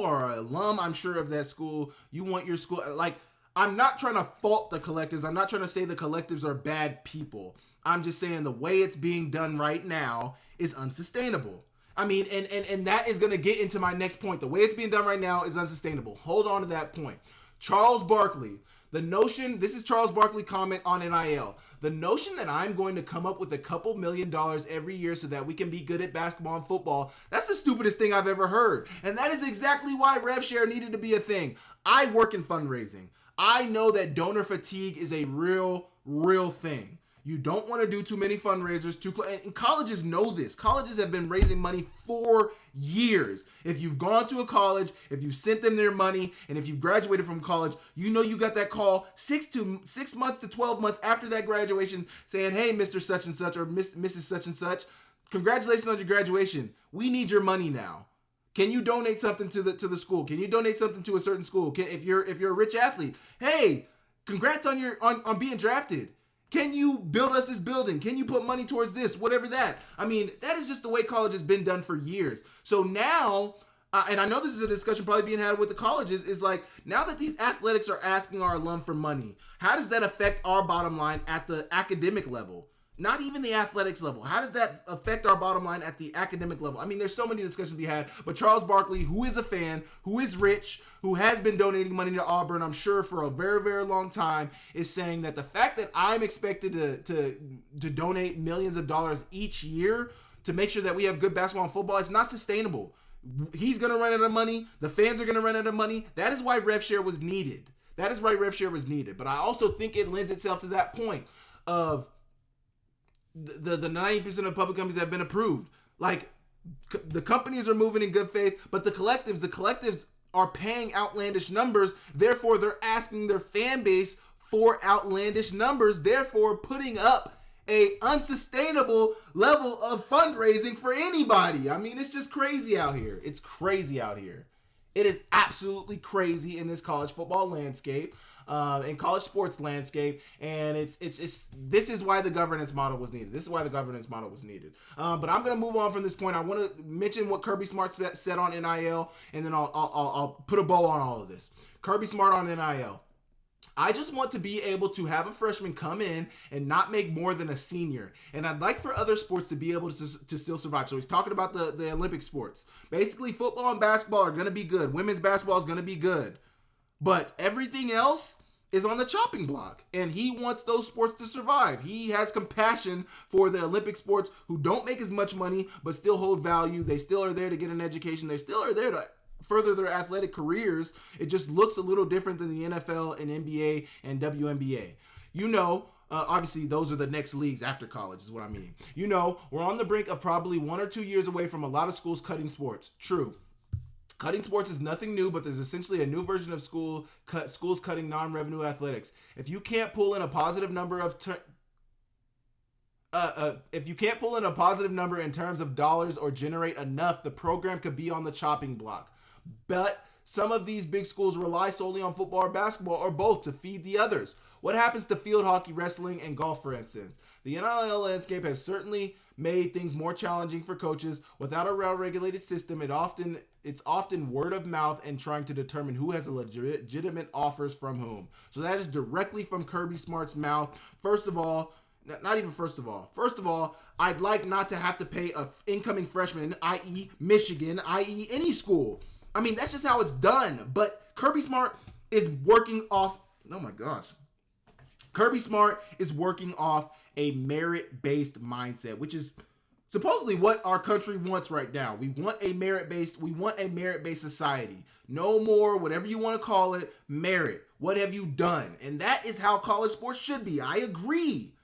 are an alum, I'm sure, of that school. You want your school, like, I'm not trying to fault the collectives. I'm not trying to say the collectives are bad people. I'm just saying the way it's being done right now is unsustainable. I mean, and that is going to get into my next point. The way it's being done right now is unsustainable. Hold on to that point. Charles Barkley, The notion, this is Charles Barkley comment on NIL. The notion that I'm going to come up with a couple $1 million every year so that we can be good at basketball and football, that's the stupidest thing I've ever heard. And that is exactly why rev share needed to be a thing. I work in fundraising. I know that donor fatigue is a real thing. You don't want to do too many fundraisers. And colleges know this. Colleges have been raising money for years. If you've gone to a college, if you've sent them their money, and if you've graduated from college, you know you got that call 6 months to 12 months after that graduation saying, hey, Mr. Such and Such or Mrs. Such and Such, congratulations on your graduation. We need your money now. Can you donate something to the school? Can you donate something to a certain school? If you're a rich athlete, hey, congrats on being drafted. Can you build us this building? Can you put money towards this? Whatever that. I mean, that is just the way college has been done for years. So now, and I know this is a discussion probably being had with the colleges, is like, now that these athletics are asking our alum for money, how does that affect our bottom line at the academic level? Not even the athletics level. How does that affect our bottom line at the academic level? I mean, there's so many discussions to be had, but Charles Barkley, who is a fan, who is rich, who has been donating money to Auburn, I'm sure for a very, very long time, is saying that the fact that I'm expected to donate millions of dollars each year to make sure that we have good basketball and football is not sustainable. He's going to run out of money. The fans are going to run out of money. That is why rev share was needed. But I also think it lends itself to that point of the 90% of public companies that have been approved. Like, the companies are moving in good faith, but the collectives are paying outlandish numbers. Therefore, they're asking their fan base for outlandish numbers, therefore putting up a unsustainable level of fundraising for anybody. I mean, it's just crazy out here. It's crazy out here. It is absolutely crazy in this college football landscape. In college sports landscape, and it's this is why the governance model was needed. But I'm gonna move on from this point. I want to mention what Kirby Smart said on NIL, and then I'll put a bow on all of this. Kirby Smart on NIL. I just want to be able to have a freshman come in and not make more than a senior. And I'd like for other sports to be able to still survive. So he's talking about the Olympic sports. Basically, football and basketball are going to be good. Women's basketball is going to be good. But everything else is on the chopping block, and he wants those sports to survive. He has compassion for the Olympic sports who don't make as much money but still hold value. They still are there to get an education. They still are there to further their athletic careers. It just looks a little different than the NFL and NBA and WNBA. Obviously, those are the next leagues after college is what I mean. We're on the brink of probably 1 or 2 years away from a lot of schools cutting sports. True. Cutting sports is nothing new, but there's essentially a new version of schools cutting non-revenue athletics. If you can't pull in a positive number in terms of dollars or generate enough, the program could be on the chopping block. But some of these big schools rely solely on football or basketball or both to feed the others. What happens to field hockey, wrestling, and golf, for instance? The NIL landscape has certainly made things more challenging for coaches. Without a well-regulated system, it's often word of mouth and trying to determine who has a legitimate offers from whom. So that is directly from Kirby Smart's mouth. First of all, I'd like not to have to pay an incoming freshman, i.e. Michigan, i.e. any school. I mean, that's just how it's done. But Kirby Smart is working off, Kirby Smart is working off a merit-based mindset, which is supposedly what our country wants right now. We want a merit-based society. No more, whatever you want to call it, merit. What have you done? And that is how college sports should be. I agree.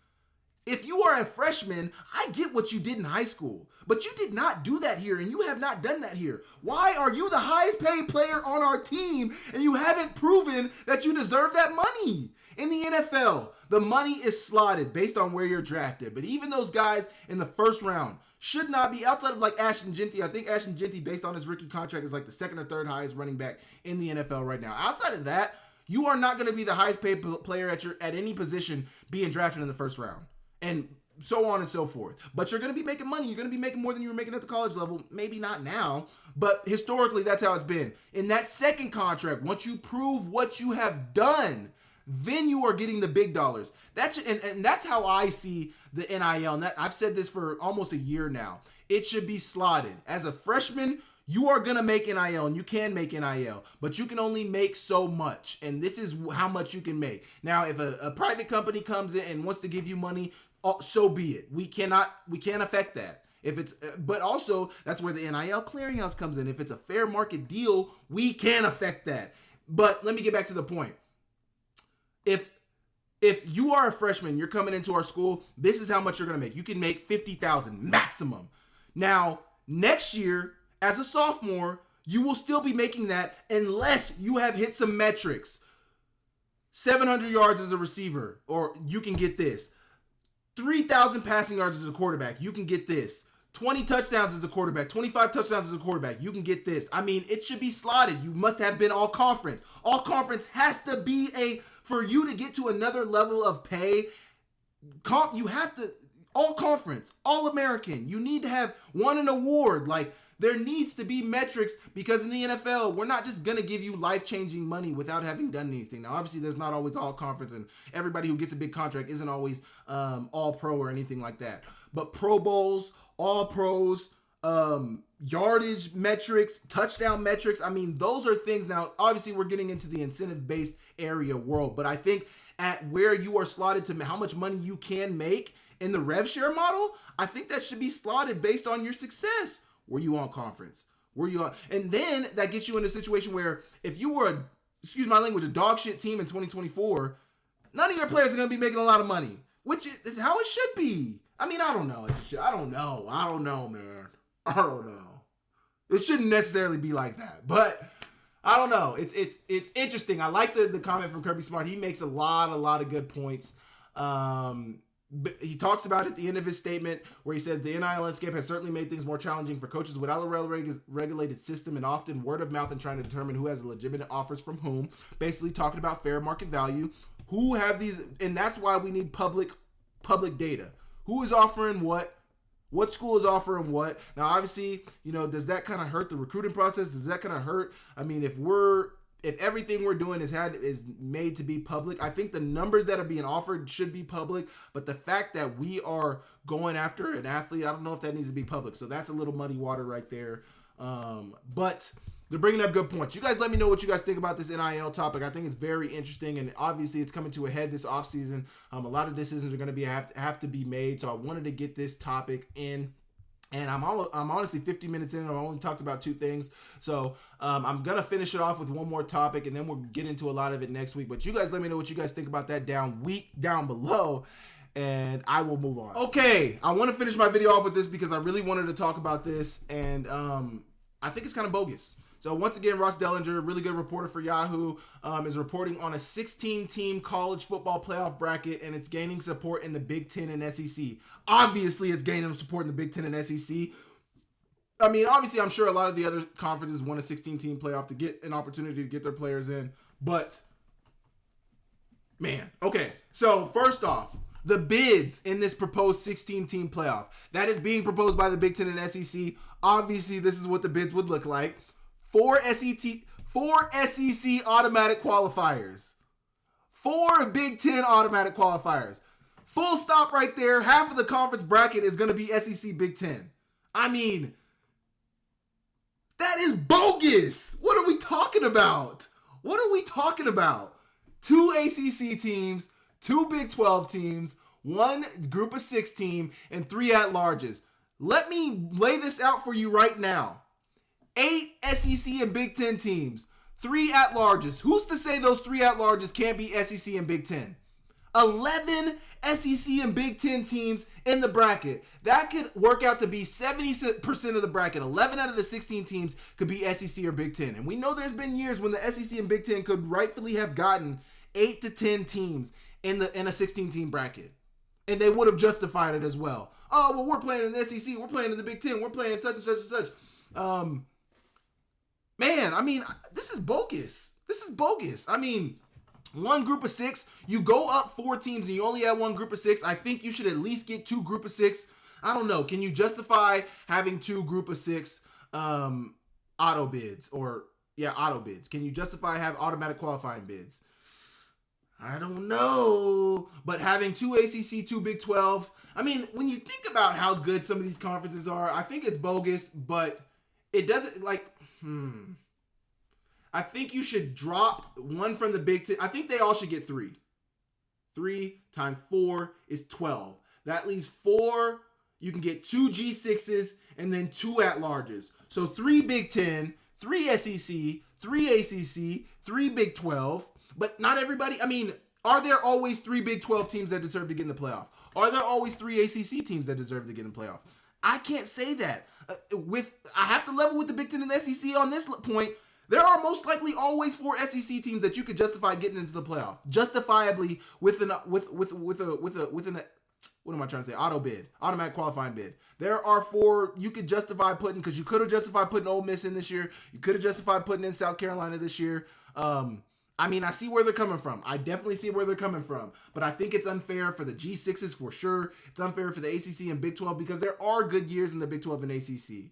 If you are a freshman, I get what you did in high school, but you did not do that here, and you have not done that here. Why are you the highest paid player on our team, and you haven't proven that you deserve that money? In the NFL, the money is slotted based on where you're drafted, but even those guys in the first round should not be, outside of like Ashton Jeanty. I think Ashton Jeanty, based on his rookie contract, is like the second or third highest running back in the NFL right now. Outside of that, you are not going to be the highest paid player at any position being drafted in the first round. And so on and so forth. But you're going to be making money. You're going to be making more than you were making at the college level. Maybe not now, but historically, that's how it's been. In that second contract, once you prove what you have done, then you are getting the big dollars. And that's how I see the NIL. And I've said this for almost a year now. It should be slotted. As a freshman, You are going to make NIL, and you can make NIL, but you can only make so much, and this is how much you can make. Now, if a private company comes in and wants to give you money, so be it. We can't affect that. But also, that's where the NIL Clearinghouse comes in. If it's a fair market deal, we can affect that. But let me get back to the point. If you are a freshman, you're coming into our school, this is how much you're going to make. You can make $50,000 maximum. Now, next year, as a sophomore, you will still be making that unless you have hit some metrics. 700 yards as a receiver, or you can get this. 3,000 passing yards as a quarterback, you can get this. 20 touchdowns as a quarterback, 25 touchdowns as a quarterback, you can get this. I mean, it should be slotted. You must have been all conference. All conference has to be for you to get to another level of pay, you have to, all conference, all American. You need to have won an award. Like, there needs to be metrics, because in the NFL, we're not just going to give you life-changing money without having done anything. Now, obviously, there's not always all conference, and everybody who gets a big contract isn't always all pro or anything like that. But Pro Bowls, all pros, yardage metrics, touchdown metrics, I mean, those are things. Now, obviously, we're getting into the incentive-based area world, but I think at where you are slotted to how much money you can make in the rev share model, I think that should be slotted based on your success. Were you on conference? Were you on? And then that gets you in a situation where if you were, excuse my language, a dog shit team in 2024, none of your players are going to be making a lot of money, which is how it should be. I mean, I don't know. I don't know, man. I don't know. It shouldn't necessarily be like that, but I don't know. It's interesting. I like the comment from Kirby Smart. He makes a lot of good points. But he talks about at the end of his statement where he says the NIL landscape has certainly made things more challenging for coaches without a regulated system, and often word of mouth and trying to determine who has legitimate offers from whom. Basically talking about fair market value. Who have these, and that's why we need public data. Who is offering what? What school is offering what? Now, obviously, does that kind of hurt the recruiting process? Does that kind of hurt? I mean, if everything we're doing is made to be public, I think the numbers that are being offered should be public, but the fact that we are going after an athlete, I don't know if that needs to be public. So that's a little muddy water right there. But they're bringing up good points. You guys let me know what you guys think about this NIL topic. I think it's very interesting, and obviously it's coming to a head this offseason. A lot of decisions are going to have to be made, so I wanted to get this topic in. And I'm honestly 50 minutes in, and I've only talked about two things. So I'm going to finish it off with one more topic, and then we'll get into a lot of it next week. But you guys let me know what you guys think about that down below, and I will move on. Okay, I want to finish my video off with this because I really wanted to talk about this, and I think it's kind of bogus. So once again, Ross Dellinger, really good reporter for Yahoo, is reporting on a 16-team college football playoff bracket, and it's gaining support in the Big Ten and SEC. Obviously, it's gaining support in the Big Ten and SEC. I mean, obviously, I'm sure a lot of the other conferences want a 16-team playoff to get an opportunity to get their players in. But, man, okay. So first off, the bids in this proposed 16-team playoff, that is being proposed by the Big Ten and SEC. Obviously, this is what the bids would look like. Four SEC automatic qualifiers. 4 Big Ten automatic qualifiers. Full stop right there. Half of the conference bracket is going to be SEC Big Ten. I mean, that is bogus. What are we talking about? 2 ACC teams, 2 Big 12 teams, 1 Group of 6 team, and 3 at-larges. Let me lay this out for you right now. 8 SEC and Big Ten teams, 3 at-larges. Who's to say those 3 at-larges can't be SEC and Big Ten? 11 SEC and Big Ten teams in the bracket. That could work out to be 70% of the bracket. 11 out of the 16 teams could be SEC or Big Ten. And we know there's been years when the SEC and Big Ten could rightfully have gotten 8 to 10 teams in a 16-team bracket. And they would have justified it as well. Oh, well, we're playing in the SEC. We're playing in the Big Ten. We're playing such and such and such. Man, I mean, this is bogus. I mean, 1 Group of 6, you go up 4 teams and you only have 1 Group of 6. I think you should at least get 2 Group of 6. I don't know. Can you justify having 2 Group of 6 auto bids? Auto bids. Can you justify have automatic qualifying bids? I don't know. But having 2 ACC, 2 Big 12, I mean, when you think about how good some of these conferences are, I think it's bogus, but it doesn't like. I think you should drop one from the Big Ten. I think they all should get 3. 3 times 4 is 12. That leaves 4. You can get 2 G6s and then 2 at-larges. So 3 Big Ten, 3 SEC, 3 ACC, 3 Big 12. But not everybody. I mean, are there always 3 Big 12 teams that deserve to get in the playoff? Are there always 3 ACC teams that deserve to get in the playoff? I can't say that. I have to level with the Big Ten and the SEC on this point. There are most likely always 4 SEC teams that you could justify getting into the playoff, justifiably with an what am I trying to say? Automatic qualifying bid. There are 4 you could justify putting, because you could have justified putting Ole Miss in this year. You could have justified putting in South Carolina this year. I mean, I see where they're coming from. I definitely see where they're coming from. But I think it's unfair for the G6s for sure. It's unfair for the ACC and Big 12 because there are good years in the Big 12 and ACC.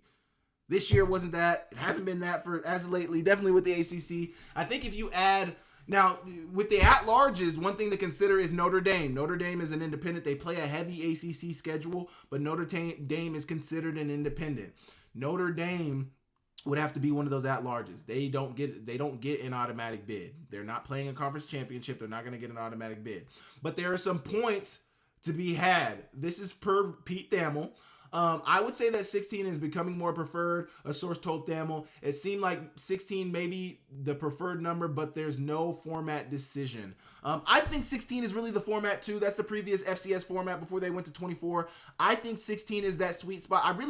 This year wasn't that. It hasn't been that for as lately. Definitely with the ACC. I think if you add now with the at-larges, one thing to consider is Notre Dame. Notre Dame is an independent. They play a heavy ACC schedule, but Notre Dame is considered an independent. Notre Dame would have to be one of those at-larges. They don't get an automatic bid. They're not playing a conference championship. They're not going to get an automatic bid. But there are some points to be had. This is per Pete Thamel. I would say that 16 is becoming more preferred. A source told Thamel it seemed like 16 may be the preferred number, but there's no format decision. I think 16 is really the format too. That's the previous FCS format before they went to 24. I think 16 is that sweet spot.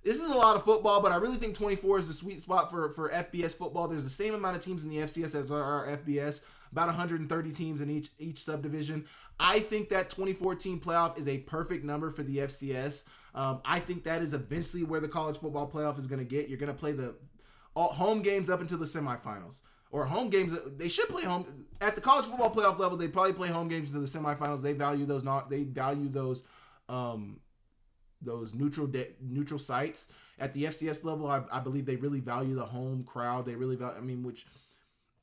This is a lot of football, but I really think 24 is the sweet spot for FBS football. There's the same amount of teams in the FCS as our FBS, about 130 teams in each subdivision. I think that 2014 playoff is a perfect number for the FCS. I think that is eventually where the college football playoff is going to get. You're going to play the home games up until the semifinals. Or home games, they should play home. At the college football playoff level, they probably play home games to the semifinals. They value those neutral sites. At the FCS level, I believe they really value the home crowd. They really value, which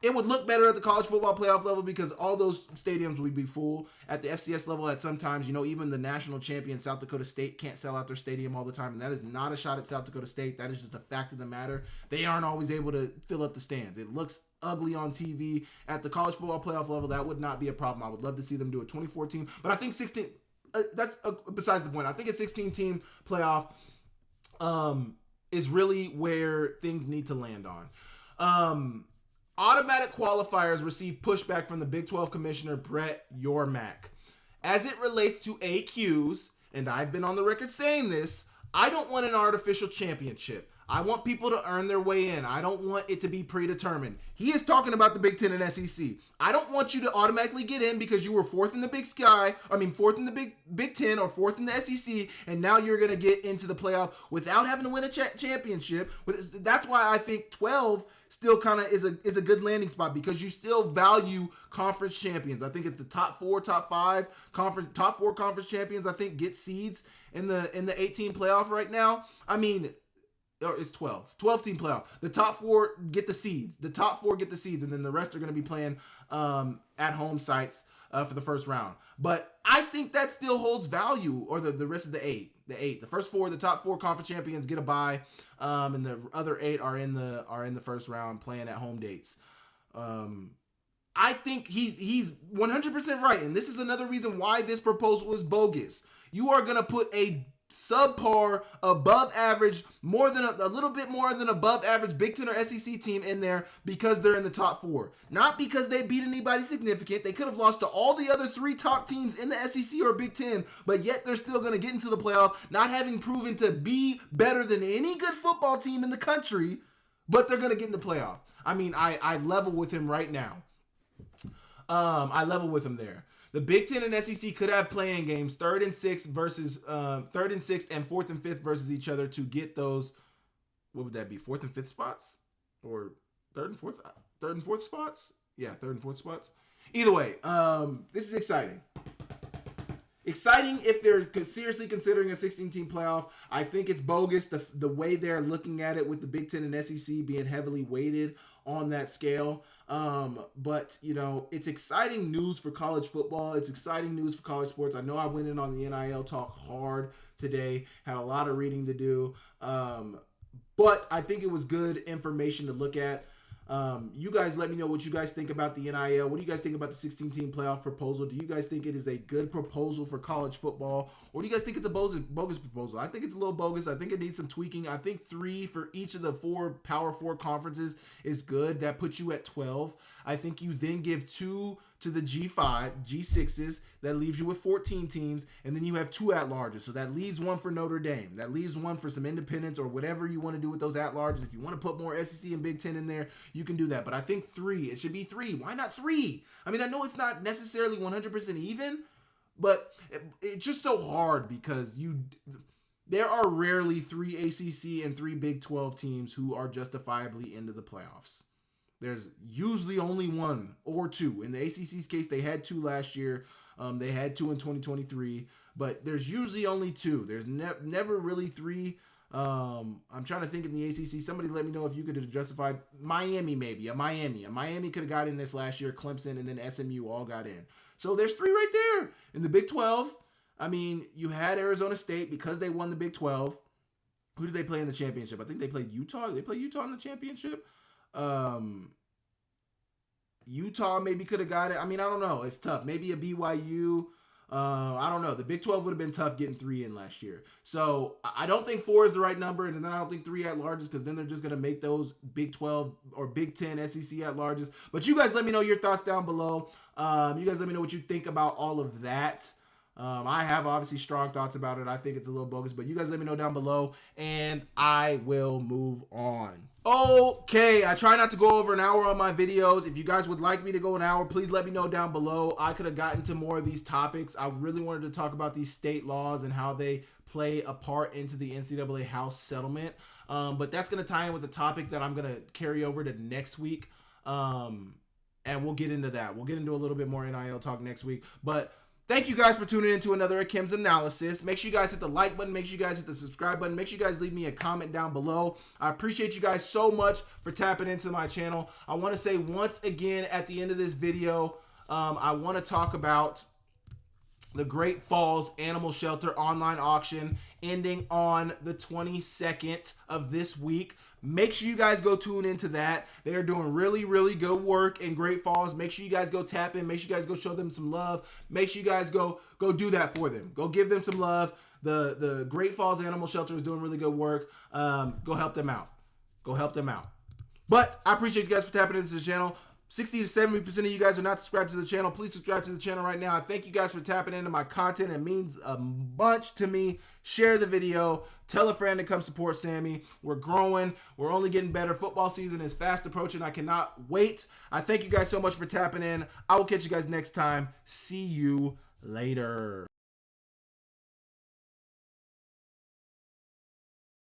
it would look better at the college football playoff level because all those stadiums would be full. At the FCS level, at sometimes, even the national champion South Dakota State can't sell out their stadium all the time, and that is not a shot at South Dakota State. That is just a fact of the matter. They aren't always able to fill up the stands. It looks ugly on TV. At the college football playoff level, that would not be a problem. I would love to see them do a 2014, but I think 16. That's besides the point. I think a 16-team playoff is really where things need to land on. Automatic qualifiers receive pushback from the Big 12 Commissioner Brett Yormark. As it relates to AQs, and I've been on the record saying this, I don't want an artificial championship. I want people to earn their way in. I don't want it to be predetermined. He is talking about the Big 10 and SEC. I don't want you to automatically get in because you were fourth in the fourth in the Big 10 or fourth in the SEC, and now you're going to get into the playoff without having to win a championship. That's why I think 12 still kind of is a good landing spot because you still value conference champions. I think it's the top 4 conference champions, I think, get seeds in the 18 playoff right now. Or it's 12 team playoff. The top 4 get the seeds. And then the rest are going to be playing at home sites for the first round. But I think that still holds value, or the rest of the 8. The first 4, the top 4 conference champions get a bye, and the other 8 are in the first round playing at home dates. I think he's 100% right, and this is another reason why this proposal is bogus. You are going to put a subpar, above average, a little bit more than above average Big 10 or SEC team in there because they're in the top 4. Not because they beat anybody significant. They could have lost to all the other 3 top teams in the SEC or Big 10, but yet they're still going to get into the playoff, not having proven to be better than any good football team in the country, but they're going to get in the playoff. I level with him right now. I level with him there. The Big 10 and SEC could have playing games, 3rd and 6th and 4th and 5th versus each other to get those. What would that be? 4th and 5th spots, or 3rd and 4th spots? Yeah, 3rd and 4th spots. Either way, this is exciting. Exciting if they're seriously considering a 16-team playoff. I think it's bogus the way they're looking at it with the Big 10 and SEC being heavily weighted on that scale. But it's exciting news for college football. It's exciting news for college sports. I know I went in on the NIL talk hard today, had a lot of reading to do. But I think it was good information to look at. You guys let me know what you guys think about the NIL. What do you guys think about the 16-team playoff proposal? Do you guys think it is a good proposal for college football? Or do you guys think it's a bogus proposal? I think it's a little bogus. I think it needs some tweaking. I think 3 for each of the 4 Power 4 conferences is good. That puts you at 12. I think you then give 2 to the G5, G6s. That leaves you with 14 teams. And then you have 2 at-larges. So that leaves 1 for Notre Dame. That leaves 1 for some independents or whatever you want to do with those at-larges. If you want to put more SEC and Big Ten in there, you can do that. But I think 3. It should be 3. Why not 3? I mean, I know it's not necessarily 100% even, but it's just so hard because there are rarely 3 ACC and 3 Big 12 teams who are justifiably into the playoffs. There's usually only 1 or 2. In the ACC's case, they had 2 last year. They had 2 in 2023, but there's usually only 2. There's never really 3. I'm trying to think in the ACC. Somebody let me know if you could have justified Miami, maybe. Miami could have got in this last year. Clemson and then SMU all got in. So there's 3 right there. In the Big 12, I mean, you had Arizona State because they won the Big 12. Who did they play in the championship? I think they played Utah. Did they play Utah in the championship? Utah maybe could have got it. I mean, I don't know. It's tough. Maybe a BYU. I don't know. The Big 12 would have been tough getting 3 in last year. So I don't think 4 is the right number. And then I don't think 3 at-larges because then they're just going to make those Big 12 or Big 10 SEC at-larges. But you guys let me know your thoughts down below. You guys let me know what you think about all of that. I have obviously strong thoughts about it. I think it's a little bogus, but you guys let me know down below and I will move on. Okay, I try not to go over an hour on my videos. If you guys would like me to go an hour, please let me know down below. I could have gotten to more of these topics. I really wanted to talk about these state laws and how they play a part into the NCAA House settlement. But that's going to tie in with the topic that I'm going to carry over to next week. And we'll get into that. We'll get into a little bit more NIL talk next week. But thank you guys for tuning into another Akem'S analysis. Make sure you guys hit the like button. Make sure you guys hit the subscribe button. Make sure you guys leave me a comment down below. I appreciate you guys so much for tapping into my channel. I want to say once again at the end of this video, I want to talk about the Great Falls Animal Shelter online auction ending on the 22nd of this week. Make sure you guys go tune into that. They are doing really, really good work in Great Falls. Make sure you guys go tap in. Make sure you guys go show them some love. Make sure you guys go do that for them. Go give them some love. The Great Falls Animal Shelter is doing really good work. Go help them out. Go help them out. But I appreciate you guys for tapping into the channel. 60 to 70% of you guys are not subscribed to the channel. Please subscribe to the channel right now. I thank you guys for tapping into my content. It means a bunch to me. Share the video. Tell a friend to come support Sammy. We're growing. We're only getting better. Football season is fast approaching. I cannot wait. I thank you guys so much for tapping in. I will catch you guys next time. See you later.